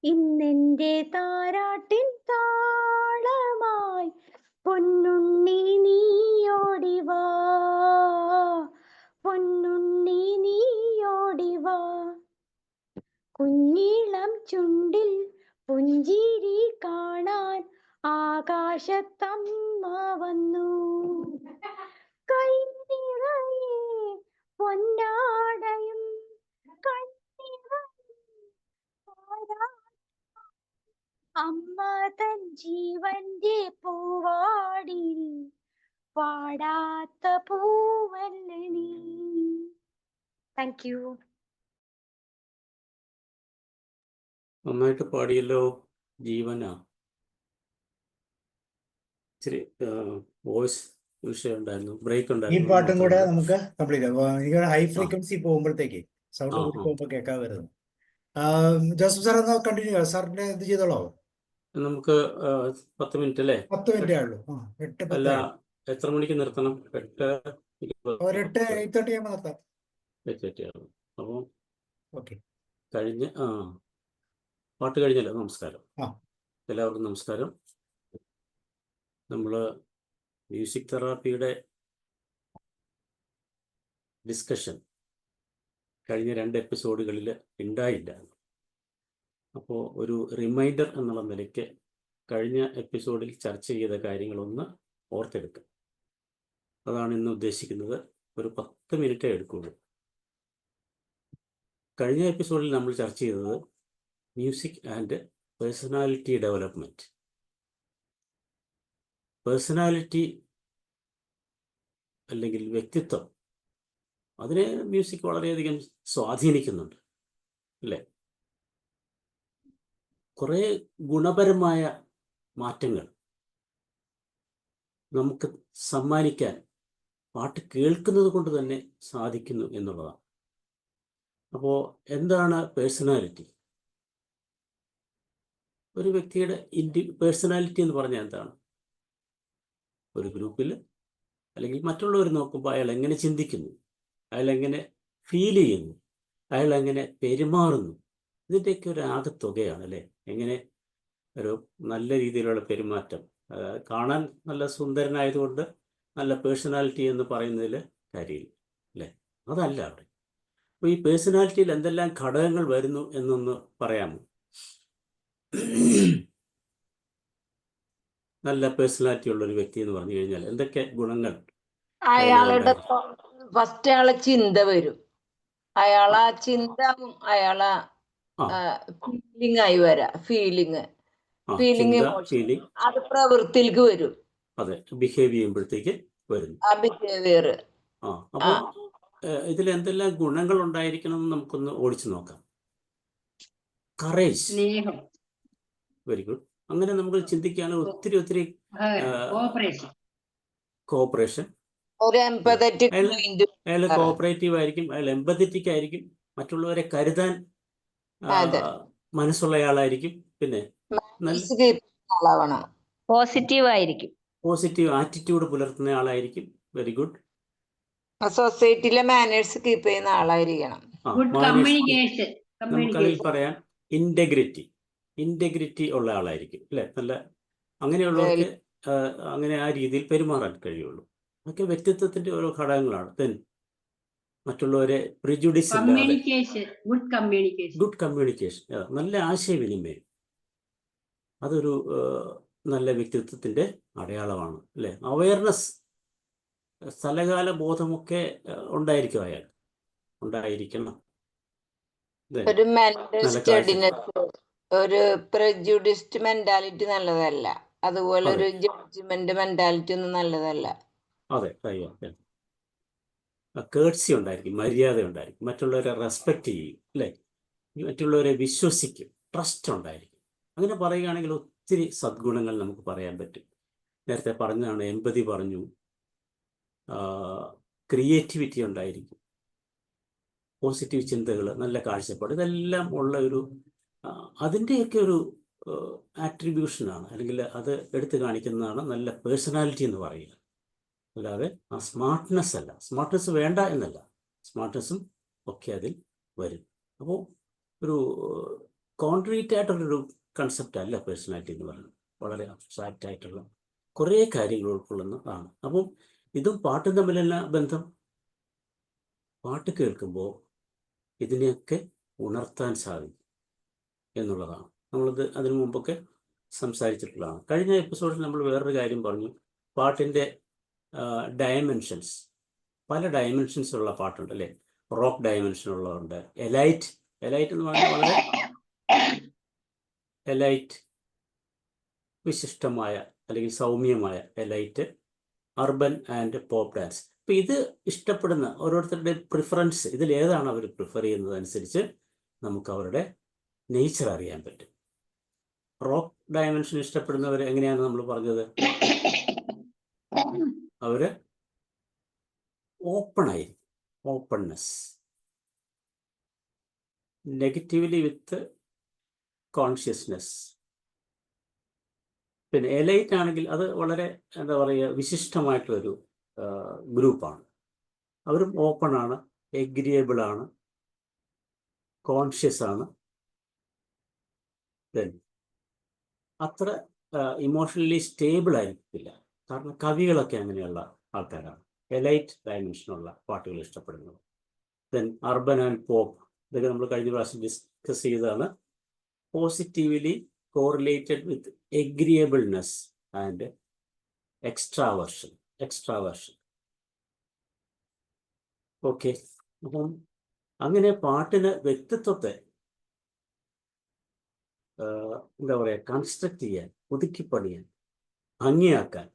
ഇന്നെന്റെ താരാട്ടിൻ താളമായി പൊന്നുണ്ണി നീയോടിവാ, പൊന്നുണ്ണി നീയോടിവാ. കുഞ്ഞിളം ചുണ്ടിൽ പുഞ്ചിരി കാണാൻ ആകാശത്തമ്മ വന്നു. കൈ നിറയെ പൊന്നാടയും അമ്മ തൻ ജീവന്റെ പൂവാടിയിൽ പാടാത്ത പൂവല്ല നീ. Thank you. നന്നായിട്ട് പാടിയല്ലോ ജീവനാ. ഇച്ചിരി വോയിസ് വിഷയം ഉണ്ടായിരുന്നു, ബ്രേക്ക് ഈ ഉണ്ടായിരുന്നു. പാട്ടും കൂടെ നമുക്ക് കംപ്ലീറ്റ് ആക്കാം. എനിക്ക് ഹൈ ഫ്രീക്വൻസി പോകുമ്പോഴത്തേക്ക് സൗണ്ട് കൂടി ആ. പോകുമ്പോൾ കേൾക്കാൻ വരുന്നു. ജോസഫ് സാർ എന്നാ കണ്ടിന്യൂ സാറിന്റെ ഇത് ചെയ്തോളോ? നമുക്ക് 10 മിനിറ്റ് അല്ലേ? 10 മിനിറ്റേ ഉള്ളൂ. 8:10 അല്ല, എത്ര മണിക്ക് നിർത്തണം? 8:20. 8:30 ആകുമ്പോൾ നിർത്താം. 8:30 അപ്പോൾ ഓക്കെ, കഴിഞ്ഞ് പാട്ട് കഴിഞ്ഞല്ലോ. നമസ്കാരം, ആ. എല്ലാവർക്കും നമസ്കാരം. നമ്മൾ മ്യൂസിക് തെറാപ്പിയുടെ ഡിസ്കഷൻ കഴിഞ്ഞ 2 എപ്പിസോഡുകളിൽ ഉണ്ടായില്ല. അപ്പോൾ ഒരു റിമൈൻഡർ എന്നുള്ള നിലയ്ക്ക് കഴിഞ്ഞ എപ്പിസോഡിൽ ചർച്ച ചെയ്ത കാര്യങ്ങളൊന്ന് ഓർത്തെടുക്കുക. അതാണ് ഇന്ന് ഉദ്ദേശിക്കുന്നത്. ഒരു 10 മിനിറ്റേ എടുക്കുകയുള്ളൂ. കഴിഞ്ഞ എപ്പിസോഡിൽ നമ്മൾ ചർച്ച ചെയ്തത് music and personality development. Personality അല്ലെങ്കിൽ വ്യക്തിത്വം, അതിനെ മ്യൂസിക് വളരെയധികം സ്വാധീനിക്കുന്നുണ്ട് അല്ലേ? കുറേ ഗുണപരമായ മാറ്റങ്ങൾ നമുക്ക് സമ്മാനിക്കാൻ പാട്ട് കേൾക്കുന്നത് കൊണ്ട് തന്നെ സാധിക്കുന്നു എന്നുള്ളതാണ്. അപ്പോൾ എന്താണ് പേഴ്സണാലിറ്റി? ഒരു വ്യക്തിയുടെ പേഴ്സണാലിറ്റി എന്ന് പറഞ്ഞാൽ എന്താണ്? ഒരു ഗ്രൂപ്പിൽ അല്ലെങ്കിൽ മറ്റുള്ളവർ നോക്കുമ്പോൾ അയാൾ എങ്ങനെ ചിന്തിക്കുന്നു, അയാൾ എങ്ങനെ ഫീൽ ചെയ്യുന്നു, അയാൾ എങ്ങനെ പെരുമാറുന്നു, ഇതിൻ്റെയൊക്കെ ഒരു ആകെത്തുകയാണ് അല്ലേ? എങ്ങനെ ഒരു നല്ല രീതിയിലുള്ള പെരുമാറ്റം, കാണാൻ നല്ല സുന്ദരനായതുകൊണ്ട് നല്ല പേഴ്സണാലിറ്റി എന്ന് പറയുന്നതിൽ കാര്യമില്ല അല്ലേ? അതല്ല അവിടെ. അപ്പോൾ ഈ പേഴ്സണാലിറ്റിയിൽ എന്തെല്ലാം ഘടകങ്ങൾ വരുന്നു എന്നൊന്ന് പറയാമോ? നല്ല പേഴ്സണാലിറ്റി ഉള്ള ഒരു വ്യക്തി എന്ന് പറഞ്ഞു കഴിഞ്ഞാൽ എന്തൊക്കെ ഗുണങ്ങൾ? അയാളുടെ ഫസ്റ്റ് അയാളെ ചിന്ത വരും. അയാളെ ചിന്ത അയാളെ ഫീലിംഗ് ആയി വരാം. ഫീലിംഗ് അത് പ്രവൃത്തിയിലേക്ക് വരും. അതെ, ബിഹേവ് ചെയ്യുമ്പോഴത്തേക്ക് വരുന്നു ആ ബിഹേവിയർ. അപ്പോൾ ഇതിൽ എന്തെല്ലാം ഗുണങ്ങൾ ഉണ്ടായിരിക്കണം എന്ന് നമുക്കൊന്ന് ഓടിച്ചു നോക്കാം. Courage, very good. അങ്ങനെ നമുക്ക് ചിന്തിക്കുകയാണെങ്കിൽ ഒത്തിരി കോഓപ്പറേഷൻ. അയാൾ കോഓപ്പറേറ്റീവ് ആയിരിക്കും, അയാൾ എംപതറ്റിക് ആയിരിക്കും, മറ്റുള്ളവരെ കരുതാൻ മനസ്സുള്ളയാളായിരിക്കും. പിന്നെ പോസിറ്റീവ് ആറ്റിറ്റ്യൂഡ് പുലർത്തുന്ന ആളായിരിക്കും. Very good. സൊസൈറ്റിയിലെ മാനേഴ്സ് കീപ്പ് ചെയ്യുന്ന ആളായിരിക്കണം. നമുക്കതിൽ പറയാം ഇന്റഗ്രിറ്റി ഉള്ള ആളായിരിക്കും അല്ലെ? നല്ല അങ്ങനെയുള്ളവർക്ക് അങ്ങനെ ആ രീതിയിൽ പെരുമാറാൻ കഴിയുള്ളൂ. അതൊക്കെ വ്യക്തിത്വത്തിന്റെ ഓരോ ഘടകങ്ങളാണ്. ദെൻ മറ്റുള്ളവരെ പ്രിജുഡിസ് ഇല്ലാതെ ഗുഡ് കമ്മ്യൂണിക്കേഷൻ, നല്ല ആശയവിനിമയം, അതൊരു നല്ല വ്യക്തിത്വത്തിന്റെ അടയാളമാണ് അല്ലെ? അവയർനെസ് സ്ഥലകാല ബോധമൊക്കെ ഉണ്ടായിരിക്കും അയാൾ, ഉണ്ടായിരിക്കണം. Then ഒരു മെന്റൽ നല്ല കാഴ്ച. സ്റ്റഡിനെസ്, ഒരു പ്രജുഡിസ്ഡ് മെന്റാലിറ്റി നല്ലതല്ല. അതുപോലെ അതെ ഒരു ജഡ്ജ്മെന്റ് മെന്റാലിറ്റി ഒന്നും നല്ലതല്ല. അതെ അയ്യോ കേർട്സി ഉണ്ടായിരിക്കും, മര്യാദ ഉണ്ടായിരിക്കും, മറ്റുള്ളവരെ റെസ്പെക്റ്റ് ചെയ്യും, അല്ലേ, മറ്റുള്ളവരെ വിശ്വസിക്കും, ട്രസ്റ്റ് ഉണ്ടായിരിക്കും. അങ്ങനെ പറയുകയാണെങ്കിൽ ഒത്തിരി സദ്ഗുണങ്ങൾ നമുക്ക് പറയാൻ പറ്റും. നേരത്തെ പറഞ്ഞതാണ്, എമ്പതി പറഞ്ഞു, ക്രിയേറ്റിവിറ്റി ഉണ്ടായിരിക്കും, പോസിറ്റീവ് ചിന്തകൾ, നല്ല കാഴ്ചപ്പാട്, ഇതെല്ലാം ഉള്ള ഒരു അതിൻ്റെയൊക്കെ ഒരു ആട്രിബ്യൂഷനാണ്, അല്ലെങ്കിൽ അത് എടുത്തു കാണിക്കുന്നതാണ് നല്ല പേഴ്സണാലിറ്റി എന്ന് പറയുക. അല്ലാതെ ആ സ്മാർട്ട്നെസ് അല്ല. സ്മാർട്ട്നെസ് വേണ്ട എന്നല്ല, സ്മാർട്ട്നെസ്സും ഒക്കെ അതിൽ വരും. അപ്പോൾ ഒരു കോൺക്രീറ്റ് ആയിട്ടുള്ളൊരു കൺസെപ്റ്റ് അല്ല പേഴ്സണാലിറ്റി എന്ന് പറയുന്നത്. വളരെ അബ്സ്ട്രാക്റ്റ് ആയിട്ടുള്ള കുറേ കാര്യങ്ങൾ ഉൾക്കൊള്ളുന്നതാണ്. അപ്പം ഇതും പാട്ടും തമ്മിലല്ല ബന്ധം. പാട്ട് കേൾക്കുമ്പോൾ ഇതിനെയൊക്കെ ഉണർത്താൻ സാധിക്കും എന്നുള്ളതാണ്. നമ്മളത് അതിനു മുമ്പൊക്കെ സംസാരിച്ചിട്ടുള്ളതാണ്. കഴിഞ്ഞ എപ്പിസോഡിൽ നമ്മൾ വേറൊരു കാര്യം പറഞ്ഞു, പാട്ടിൻ്റെ ഡയമെൻഷൻസ്, പല ഡയമെൻഷൻസ് ഉള്ള പാട്ടുണ്ട്, അല്ലേ. റോക്ക് ഡയമെൻഷൻ ഉള്ളതുണ്ട്, എലൈറ്റ് എന്ന് പറഞ്ഞാൽ വളരെ എലൈറ്റ്, വിശിഷ്ടമായ അല്ലെങ്കിൽ സൗമ്യമായ elite, urban and pop dance. അപ്പം ഇത് ഇഷ്ടപ്പെടുന്ന ഓരോരുത്തരുടെ പ്രിഫറൻസ്, ഇതിലേതാണ് അവർ പ്രിഫർ ചെയ്യുന്നതനുസരിച്ച് നമുക്ക് അവരുടെ നേച്ചർ അറിയാൻ പറ്റും. റോക്ക് ഡയമെൻഷൻ ഇഷ്ടപ്പെടുന്നവർ എങ്ങനെയാണ് നമ്മൾ പറഞ്ഞത്, അവർ ഓപ്പൺ ആയിരിക്കും, ഓപ്പൺനെസ്, നെഗറ്റീവ്ലി വിത്ത് കോൺഷ്യസ്നെസ്. പിന്നെ എലൈറ്റ് ആണെങ്കിൽ അത് വളരെ എന്താ പറയുക, വിശിഷ്ടമായിട്ടൊരു ഗ്രൂപ്പാണ്. അവരും ഓപ്പൺ ആണ്, എഗ്രിയബിൾ ആണ്, കോൺഷ്യസ് ആണ്. ദെൻ അത്ര ഇമോഷണലി സ്റ്റേബിൾ ആയിരിക്കില്ല, കാരണം കവികളൊക്കെ അങ്ങനെയുള്ള ആൾക്കാരാണ്, എലൈറ്റ് ഡയമെൻഷനുള്ള പാട്ടുകൾ ഇഷ്ടപ്പെടുന്നത്. ദെൻ അർബൻ ആൻഡ് പോപ്പ്, ഇതൊക്കെ നമ്മൾ കഴിഞ്ഞ പ്രാവശ്യം ഡിസ്കസ് ചെയ്തതാണ്. Positively correlated with agreeableness and extraversion. Okay, അപ്പം അങ്ങനെ പാട്ടിന് വ്യക്തിത്വത്തെ എന്താ പറയുക, കൺസ്ട്രക്ട് ചെയ്യാൻ, പുതുക്കിപ്പണിയാൻ, ഭംഗിയാക്കാൻ,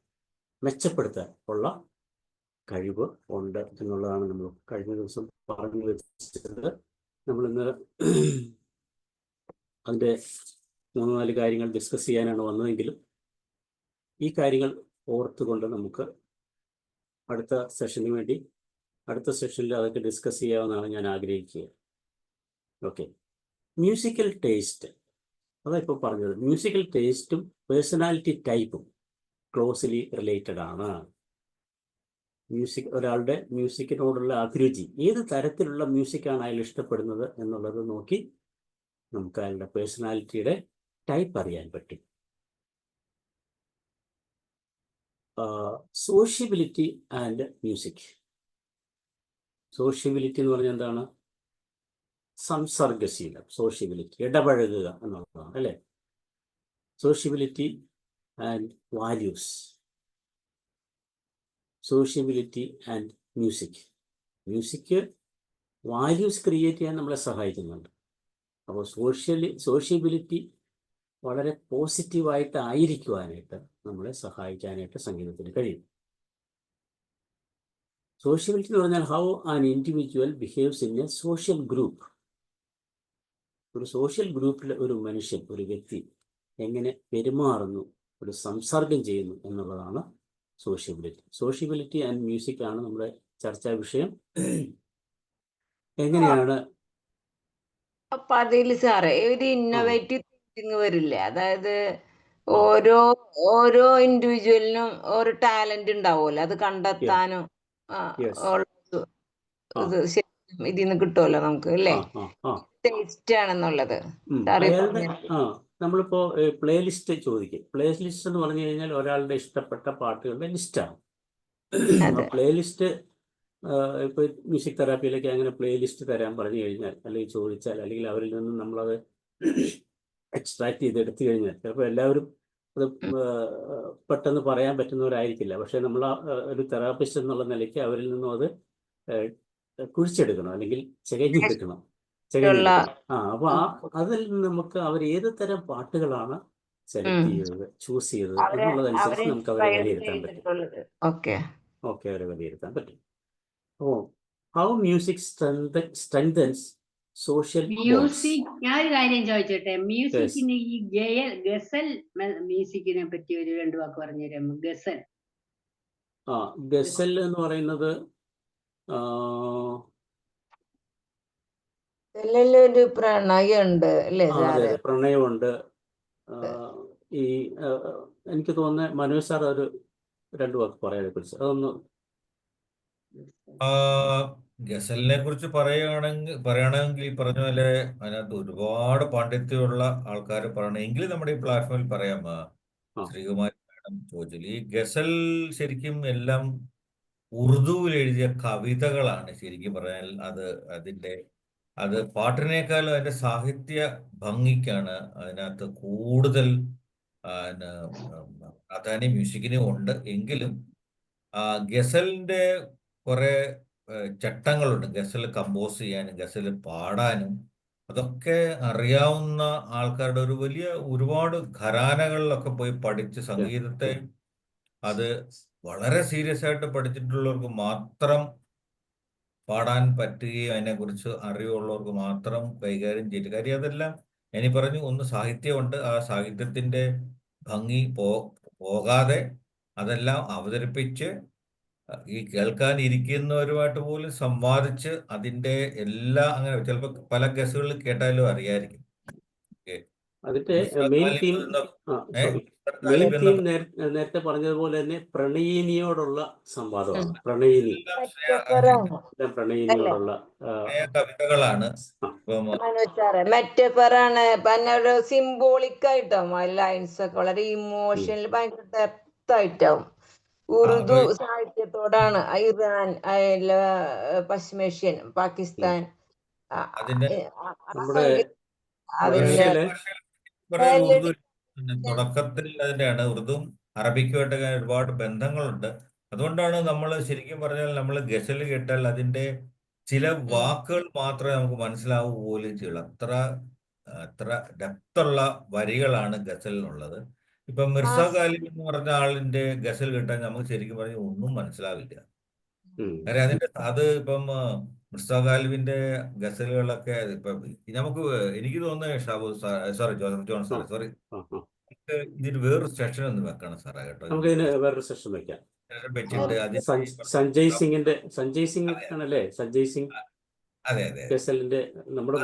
മെച്ചപ്പെടുത്താൻ ഉള്ള കഴിവ് ഉണ്ട് എന്നുള്ളതാണ് നമ്മൾ കഴിഞ്ഞ ദിവസം പറഞ്ഞു വെച്ചത്. നമ്മളിന്ന് അതിൻ്റെ 3-4 കാര്യങ്ങൾ ഡിസ്കസ് ചെയ്യാനാണ് വന്നതെങ്കിലും ഈ കാര്യങ്ങൾ ഓർത്തുകൊണ്ട് നമുക്ക് അടുത്ത സെഷന് വേണ്ടി അടുത്ത സെഷനിൽ അതൊക്കെ ഡിസ്കസ് ചെയ്യാമെന്നാണ് ഞാൻ ആഗ്രഹിക്കുക. ഓക്കെ, മ്യൂസിക്കൽ ടേസ്റ്റ്, അതാണ് ഇപ്പോൾ പറഞ്ഞത്. മ്യൂസിക്കൽ ടേസ്റ്റും പേഴ്സണാലിറ്റി ടൈപ്പും ക്ലോസ്ലി റിലേറ്റഡ് ആണ്. ഒരാളുടെ മ്യൂസിക്കിനോടുള്ള അഭിരുചി, ഏത് തരത്തിലുള്ള മ്യൂസിക്കാണ് അയാൾ ഇഷ്ടപ്പെടുന്നത് എന്നുള്ളത് നോക്കി നമുക്ക് അയാളുടെ പേഴ്സണാലിറ്റിയുടെ ടൈപ്പ് അറിയാൻ പറ്റും. Sociability and music. സോഷ്യബിലിറ്റി എന്ന് പറഞ്ഞാൽ എന്താണ്? സംസർഗശീലം, സോഷ്യബിലിറ്റി, ഇടപഴകുക എന്നുള്ളതാണ്, അല്ലേ. Sociability and values. Sociability and music values create ചെയ്യാൻ നമ്മളെ സഹായിക്കുന്നുണ്ട്. അപ്പോൾ സോഷ്യബിലിറ്റി വളരെ പോസിറ്റീവായിട്ട് ആയിരിക്കുവാനായിട്ട് നമ്മളെ സഹായിക്കാനായിട്ട് സംഗീതത്തിന് കഴിയും. സോഷ്യബിലിറ്റി എന്ന് പറഞ്ഞാൽ how an individual behaves in A social group. ഒരു സോഷ്യൽ ഗ്രൂപ്പിൽ ഒരു മനുഷ്യൻ, ഒരു വ്യക്തി എങ്ങനെ പെരുമാറുന്നു, ഒരു സംസർഗം ചെയ്യുന്നു എന്നുള്ളതാണ് സോഷ്യബിലിറ്റി. സോഷ്യബിലിറ്റി ആൻഡ് മ്യൂസിക് ആണ് നമ്മുടെ ചർച്ചാ വിഷയം. എങ്ങനെയാണ് അപ്പൊ അതിൽ സാറേ ഒരു ഇന്നോവേറ്റീവ് തിങ്കിങ് വരില്ലേ? അതായത് ആ ഓരോ ഇൻഡിവിജ്വലിനും ഒരു ടാലന്റ് ഉണ്ടാവുമല്ലോ, അത് കണ്ടെത്താനും യെസ് ഉള്ളത് ആ ഇത് ശരിക്കും ഇതിന്ന് കിട്ടുമല്ലോ നമുക്ക്, അല്ലേ? ആ ആ ടേസ്റ്റ് ആണെന്നുള്ളത് സാറി അയാളുടെ പറഞ്ഞത്. നമ്മളിപ്പോൾ പ്ലേലിസ്റ്റ് ചോദിക്കും. പ്ലേലിസ്റ്റ് എന്ന് പറഞ്ഞു കഴിഞ്ഞാൽ ഒരാളുടെ ഇഷ്ടപ്പെട്ട പാട്ടുകളുടെ ലിസ്റ്റാണ്. ആ അതെ, പ്ലേലിസ്റ്റ് ഇപ്പോൾ മ്യൂസിക് തെറാപ്പിയിലൊക്കെ അങ്ങനെ പ്ലേലിസ്റ്റ് തരാൻ പറഞ്ഞു കഴിഞ്ഞാൽ, അല്ലെങ്കിൽ ചോദിച്ചാൽ, അല്ലെങ്കിൽ അവരിൽ നിന്നും നമ്മളത് എക്സ്ട്രാക്ട് ചെയ്ത് എടുത്തു കഴിഞ്ഞാൽ ചിലപ്പോൾ എല്ലാവരും അത് പെട്ടെന്ന് പറയാൻ പറ്റുന്നവരായിരിക്കില്ല. പക്ഷെ നമ്മൾ ഒരു തെറാപ്പിസ്റ്റ് എന്നുള്ള നിലയ്ക്ക് അവരിൽ നിന്നും അത് കുഴിച്ചെടുക്കണം, അല്ലെങ്കിൽ ചികഞ്ഞെടുക്കണം. അപ്പോൾ അതിൽ നിന്ന് നമുക്ക് അവർ ഏത് തരം പാട്ടുകളാണ് സെലക്ട് ചെയ്തത്, ചൂസ് ചെയ്തത് എന്നുള്ളതനുസരിച്ച് നമുക്ക് അവരെ വിലയിരുത്താൻ പറ്റും. ഓക്കെ, അവരെ വിലയിരുത്താൻ പറ്റും. അപ്പോൾ how music strengthens social music. ഞാനൊരു കാര്യം ചോദിച്ചോട്ടെ, മ്യൂസിക്കിന് ഈ ഗസൽ മ്യൂസിക്കിനെ പറ്റി ഒരു 2 വാക്ക് പറഞ്ഞു തരാമോ? ഗസൽ. ഗസൽ എന്ന് പറയുന്നത് ഒരു പ്രണയമുണ്ട് അല്ലേ സാറേ? പ്രണയമുണ്ട്. ഈ എനിക്ക് തോന്നുന്നത് മനോജ് സാർ ഒരു 2 വാക്ക് പറയാനെ കുറിച്ച് അതൊന്ന്. ഗസലിനെ കുറിച്ച് പറയുകയാണെങ്കിൽ ഈ പറഞ്ഞ പോലെ അതിനകത്ത് ഒരുപാട് പാണ്ഡിത്യമുള്ള ആൾക്കാർ പറയണം. എങ്കിലും നമ്മുടെ ഈ പ്ലാറ്റ്ഫോമിൽ പറയാം. ശ്രീകുമാരി മാഡം ചോദിച്ചില്ല, ഈ ഗസൽ ശരിക്കും എല്ലാം ഉറുദുവിൽ എഴുതിയ കവിതകളാണ്. ശരിക്കും പറഞ്ഞാൽ അത് പാട്ടിനേക്കാളും അതിന്റെ സാഹിത്യ ഭംഗിക്കാണ് അതിനകത്ത് കൂടുതൽ പ്രാധാന്യം മ്യൂസിക്കിനും ഉണ്ട്. എങ്കിലും ഗസലിന്റെ കുറെ ചട്ടങ്ങളുണ്ട്. ഗസൽ കമ്പോസ് ചെയ്യാനും ഗസൽ പാടാനും അതൊക്കെ അറിയാവുന്ന ആൾക്കാരുടെ ഒരുപാട് ഘരാനകളിലൊക്കെ പോയി പഠിച്ച് സംഗീതത്തെ അത് വളരെ സീരിയസ് ആയിട്ട് പഠിച്ചിട്ടുള്ളവർക്ക് മാത്രം പാടാൻ പറ്റുകയും അതിനെക്കുറിച്ച് അറിവുള്ളവർക്ക് മാത്രം കൈകാര്യം ചെയ്തു. കാര്യം അതെല്ലാം ഞാനീ പറഞ്ഞു, ഒന്ന് സാഹിത്യമുണ്ട്, ആ സാഹിത്യത്തിന്റെ ഭംഗി പോകാതെ അതെല്ലാം അവതരിപ്പിച്ച് ഈ കേൾക്കാനിരിക്കുന്നവരുമായിട്ട് പോലും സംവാദിച്ച് അതിന്റെ എല്ലാ അങ്ങനെ ചിലപ്പോൾ പല ഗസലുകൾ കേട്ടാലും അറിയായിരിക്കും. അതിന്റെ നേരത്തെ പറഞ്ഞതുപോലെ തന്നെ പ്രണയിനിയോടുള്ള സംവാദമാണ്. പ്രണയിനിയോടുള്ള കവിതകളാണ്. മെറ്റഫറാണ്, പിന്നെ ഒരു സിംബോളിക് ആയിട്ടാവും ആ ലൈൻസ് ഒക്കെ വളരെ ഇമോഷണൽ ഭയങ്കര ഡെപ്ത് ആയിട്ടാവും. ഉറുദു സാഹിത്യത്തോടാണ് ഇറാൻ, പശ്മേഷ്യൻ, പാകിസ്ഥാൻ തുടക്കത്തിൽ അതിന്റെയാണ്. ഉറുദും അറബിക്കുമായിട്ടൊക്കെ ഒരുപാട് ബന്ധങ്ങളുണ്ട്. അതുകൊണ്ടാണ് നമ്മൾ ശരിക്കും പറഞ്ഞാൽ നമ്മൾ ഗസൽ കേട്ടാൽ അതിന്റെ ചില വാക്കുകൾ മാത്രമേ നമുക്ക് മനസ്സിലാവൂ പോലും ചെയ്യുള്ളൂ. അത്ര ഡെപ്തുള്ള വരികളാണ് ഗസലിനുള്ളത്. ഇപ്പൊ മിർസ ഗാലിബ് എന്ന് പറഞ്ഞ ആളിന്റെ ഗസൽ കേട്ടാൽ നമുക്ക് ശരിക്കും പറഞ്ഞാൽ ഒന്നും മനസ്സിലാവില്ല. കാര്യം അത് ഇപ്പം മിർസ ഗാലിബിന്റെ ഗസലുകളൊക്കെ ഇപ്പൊ നമുക്ക് എനിക്ക് തോന്നുന്നത് ജോസഫ് ജോൺ സാറേ, സോറി, ഇതിന് വേറൊരു സെഷൻ ഒന്ന് വെക്കണം സാറേ കേട്ടോ. വേറൊരു സെഷൻ വെക്കാം. വെച്ചിട്ട് സഞ്ജയ് സിംഗ് ആണല്ലേ? സഞ്ജയ് സിംഗ് ഗസലിന്റെ നമ്മുടെ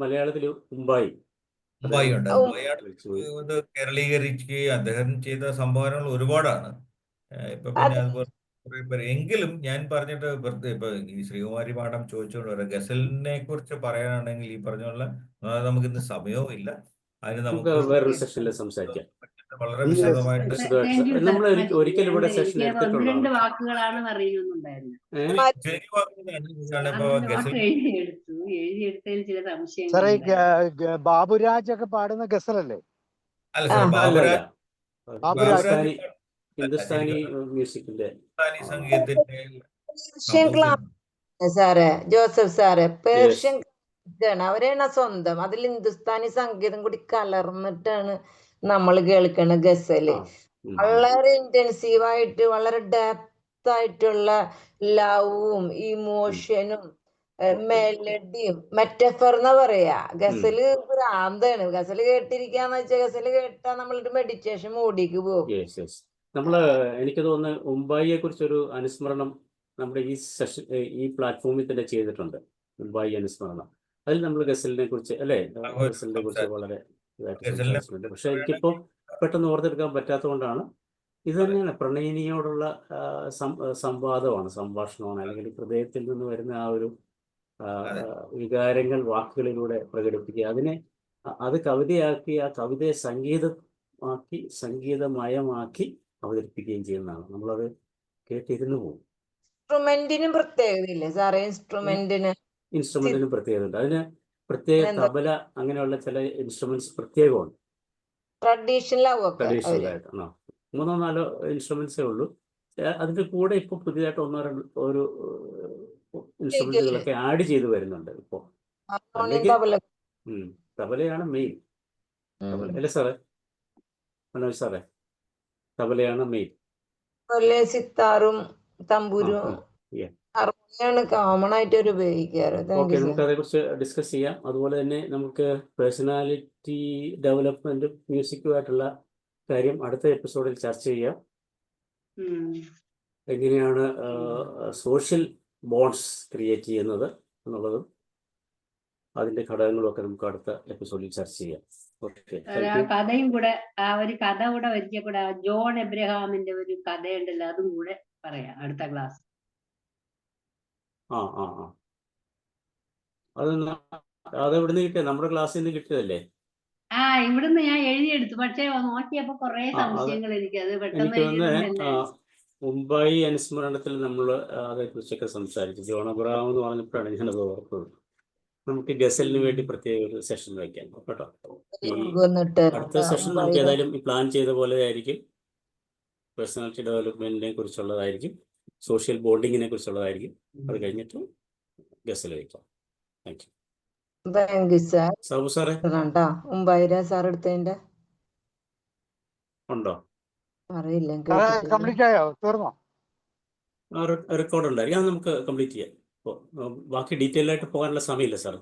മലയാളത്തില് ഉമ്പായി ഉണ്ട്. ഇത് കേരളീകരിച്ച് അദ്ദേഹം ചെയ്ത സംഭാവനകൾ ഒരുപാടാണ്. ഇപ്പൊ പിന്നെ അതുപോലെ എങ്കിലും ഞാൻ പറഞ്ഞിട്ട് ഇപ്പൊ ഈ ശ്രീകുമാരി മാഡം ചോദിച്ചുകൊണ്ട് വരാം, ഗസലിനെ കുറിച്ച് പറയാനാണെങ്കിൽ ഈ പറഞ്ഞുള്ള നമുക്കിന്ന് സമയവും ഇല്ല. അതിന് നമുക്ക് വേറൊരു സെഷനിൽ സംസാരിക്കാം. വളരെ വിശദമായിട്ട് നമ്മൾ ഒരിക്കലും ഇവിടെ സെഷൻ എടുത്തിട്ടുള്ള വാക്കുകളാണ് പറയുന്നുണ്ടായിരുന്നത്. എഴുതിയെടുത്തതിൽ ചില സംശയങ്ങൾ. ബാബുരാജ് ഒക്കെ പാടുന്ന ഗസലല്ലേ? ഹിന്ദുസ്ഥാനി മ്യൂസിക്കിന്റെ സംഗീതത്തിന്റെ സാറേ, ജോസഫ് സാറേ, പേർഷ്യൻ അവരാണ് സ്വന്തം. അതിൽ ഹിന്ദുസ്ഥാനി സംഗീതം കൂടി കലർന്നിട്ടാണ് നമ്മൾ കേൾക്കണ ഗസല്. വളരെ ഇന്റൻസീവായിട്ട് വളരെ ഡെപ്ത് ആയിട്ടുള്ള ലവും ഇമോഷനും മെലഡിയും മെറ്റഫർ എന്നാ പറയാ. ഗസല് ഭ്രാന്താണ്. ഗസല് കേട്ടിരിക്കാന്ന് വെച്ചാൽ ഗസല് കേട്ടാ നമ്മളൊരു മെഡിറ്റേഷൻ മോഡിക്ക് പോകും. എനിക്ക് തോന്നുന്നു ഉമ്പായിയെ കുറിച്ചൊരു അനുസ്മരണം നമ്മുടെ ഈ പ്ലാറ്റ്ഫോമിൽ തന്നെ ചെയ്തിട്ടുണ്ട്. ഉമ്പായി അനുസ്മരണം. അതിൽ നമ്മൾ ഗസലിനെ കുറിച്ച് ഗസലിനെ കുറിച്ച് വളരെ ഇതായിട്ട് സംസാരിച്ചിട്ടുണ്ട്. പക്ഷെ എനിക്കിപ്പോൾ പെട്ടെന്ന് ഓർത്തെടുക്കാൻ പറ്റാത്തതുകൊണ്ടാണ്. ഇത് തന്നെയാണ് പ്രണയിനിയോടുള്ള സംഭാഷണമാണ്, അല്ലെങ്കിൽ ഹൃദയത്തിൽ നിന്ന് വരുന്ന ആ ഒരു വികാരങ്ങൾ വാക്കുകളിലൂടെ പ്രകടിപ്പിക്കുക, അത് കവിതയാക്കി ആ കവിതയെ സംഗീതമയമാക്കി അവതരിപ്പിക്കുകയും ചെയ്യുന്നതാണ്. നമ്മളത് കേട്ടിരുന്നു പോകും. ഇൻസ്ട്രുമെന്റിനും പ്രത്യേകതയില്ലേ സാറേ? ഇൻസ്ട്രുമെന്റിനും പ്രത്യേകത ഉണ്ട്. അതിന് പ്രത്യേക തബല അങ്ങനെയുള്ള ചില ഇൻസ്ട്രുമെന്റ്സ് പ്രത്യേകമുണ്ട്. ട്രഡീഷണൽ ആവും ഒക്കെ ട്രഡീഷണൽ അവര്. ആയിട്ട്. 3-4 ഇൻസ്ട്രുമെന്റ്സേ ഉള്ളൂ. അതിന്റെ കൂടെ ഇപ്പോൾ പുതിയതായിട്ട് 1-2 ഇൻസ്ട്രുമെന്റുകളൊക്കെ ആഡ് ചെയ്ത് വരുന്നുണ്ട് ഇപ്പോൾ. ഹാർമോണിയം, അല്ലെങ്കിൽ തബല. തബലയാണ് മെയിൻ. തബല അല്ലേ സാറേ? മനോജ് സാറേ, തബലയാണ് മെയിൻ. അതുപോലെ സിത്താറും തമ്പുരും ഹാർമോണിയാണ് കോമൺ ആയിട്ട് ഒരു ഉപയോഗിക്കാറ്. താങ്ക് ഓക്കെ, യു നമുക്ക് സർ. അതേക്കുറിച്ച് ഡിസ്കസ് ചെയ്യാം. അതുപോലെ തന്നെ നമുക്ക് പേഴ്സണാലിറ്റി ഡെവലപ്മെന്റ് മ്യൂസിക്കുമായിട്ടുള്ള കാര്യം അടുത്ത എപ്പിസോഡിൽ ചർച്ച ചെയ്യാം. എങ്ങനെയാണ് സോഷ്യൽ ബോണ്ട്സ് ക്രിയേറ്റ് ചെയ്യുന്നത് എന്നുള്ളതും അതിന്റെ ഘടകങ്ങളും ഒക്കെ നമുക്ക് അടുത്ത എപ്പിസോഡിൽ ചർച്ച ചെയ്യാം. ഓക്കെ, കഥയും കൂടെ, ആ ഒരു കഥ കൂടെ ഒരിക്കൽ കൂടെ, ജോൺ എബ്രഹാമിന്റെ ഒരു കഥയുണ്ടല്ലോ, അതും കൂടെ പറയാം അടുത്ത ക്ലാസ്. അത് ഇവിടുന്ന് കിട്ടിയ നമ്മുടെ ക്ലാസ്സിൽ നിന്ന് കിട്ടിയതല്ലേ? ഇവിടുന്ന് ഞാൻ എഴുതിയെടുത്തു, പക്ഷെ നോക്കിയപ്പോ കുറെ സംശയങ്ങൾ എനിക്ക് അത് പെട്ടെന്ന് എഴുതിയതുകൊണ്ടല്ലേ. മുംബൈ അനുസ്മരണത്തിൽ നമ്മൾ അതേക്കുറിച്ചൊക്കെ സംസാരിച്ചു. ജോൺ അബ്രഹാം എന്ന് പറഞ്ഞപ്പോഴാണ് ഞാനത് ഓർത്തത്. നമുക്ക് ഗസലിന് വേണ്ടി പ്രത്യേക ഒരു സെഷൻ വയ്ക്കാം കേട്ടോ. ഈ അടുത്ത സെഷൻ നമുക്ക് ഏതായാലും ഈ പ്ലാൻ ചെയ്ത പോലെ ആയിരിക്കും. പേഴ്സണാലിറ്റി ഡെവലപ്മെന്റിനെ കുറിച്ചുള്ളതായിരിക്കും, സോഷ്യൽ ബോണ്ടിങ്ങിനെ കുറിച്ചുള്ളതായിരിക്കും. അത് കഴിഞ്ഞിട്ട് ഗസൽ വയ്ക്കാം. Thank you. Thank you sir. Sabu സാറേ മുംബൈര സാർ എടുത്തതിന്റെ ഉണ്ടോ? അറിയില്ല, കംപ്ലീറ്റ് ആയോ? തീർന്നോ? റെക്കോർഡ് ഉണ്ടായിരിക്കും. അത് നമുക്ക് കംപ്ലീറ്റ് ചെയ്യാം. ബാക്കി ഡീറ്റെയിൽ ആയിട്ട് പോകാനുള്ള സമയമില്ല സാർ.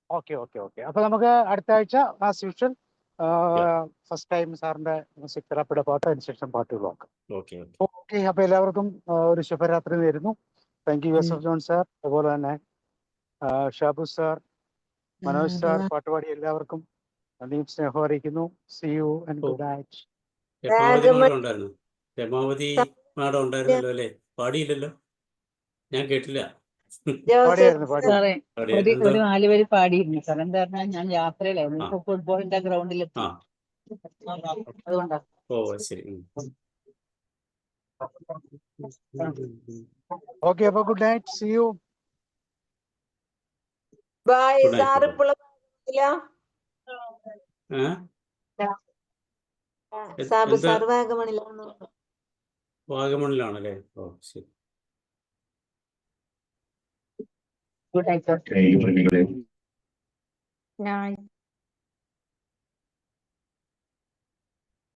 Okay okay okay. അപ്പൊ നമുക്ക് അടുത്ത ആഴ്ച ആസ് യൂഷ്വൽ ഫസ്റ്റ് ടൈം സാറിന്റെ മ്യൂസിക് തെറാപ്പിയുടെ പാട്ട്, അതിനുശേഷം പാട്ടുകൾ നോക്കാം. ഓക്കെ. അപ്പൊ എല്ലാവർക്കും ഒരു ശുഭരാത്രി നേരുന്നു. Thank you Joseph John sir, അതുപോലെ തന്നെ ഷാബു സാർ, മനോജ് സാർ, പാട്ടുപാടി എല്ലാവർക്കും നന്ദിയും സ്നേഹവും അറിയിക്കുന്നു. C you and good night. Ramavathi madam ഉണ്ടായിരുന്നല്ലോ അല്ലേ? പാടിയില്ലല്ലോ, ഞാൻ കേട്ടില്ല. സാറേ ഒരു 4 വരി പാടിയിരുന്നു സാർ. എന്താ പറഞ്ഞാൽ ഞാൻ യാത്രയിലായിരുന്നു, ഇപ്പൊ ഫുട്ബോളിന്റെ ഗ്രൗണ്ടിലെത്തി, അതുകൊണ്ടാ. ശരി. ഓക്കെ, അപ്പൊ good night, see you. Bye sir. ഇപ്പോൾ സാർ വാഗമണിലാണല്ലേ? ശരി. Good night.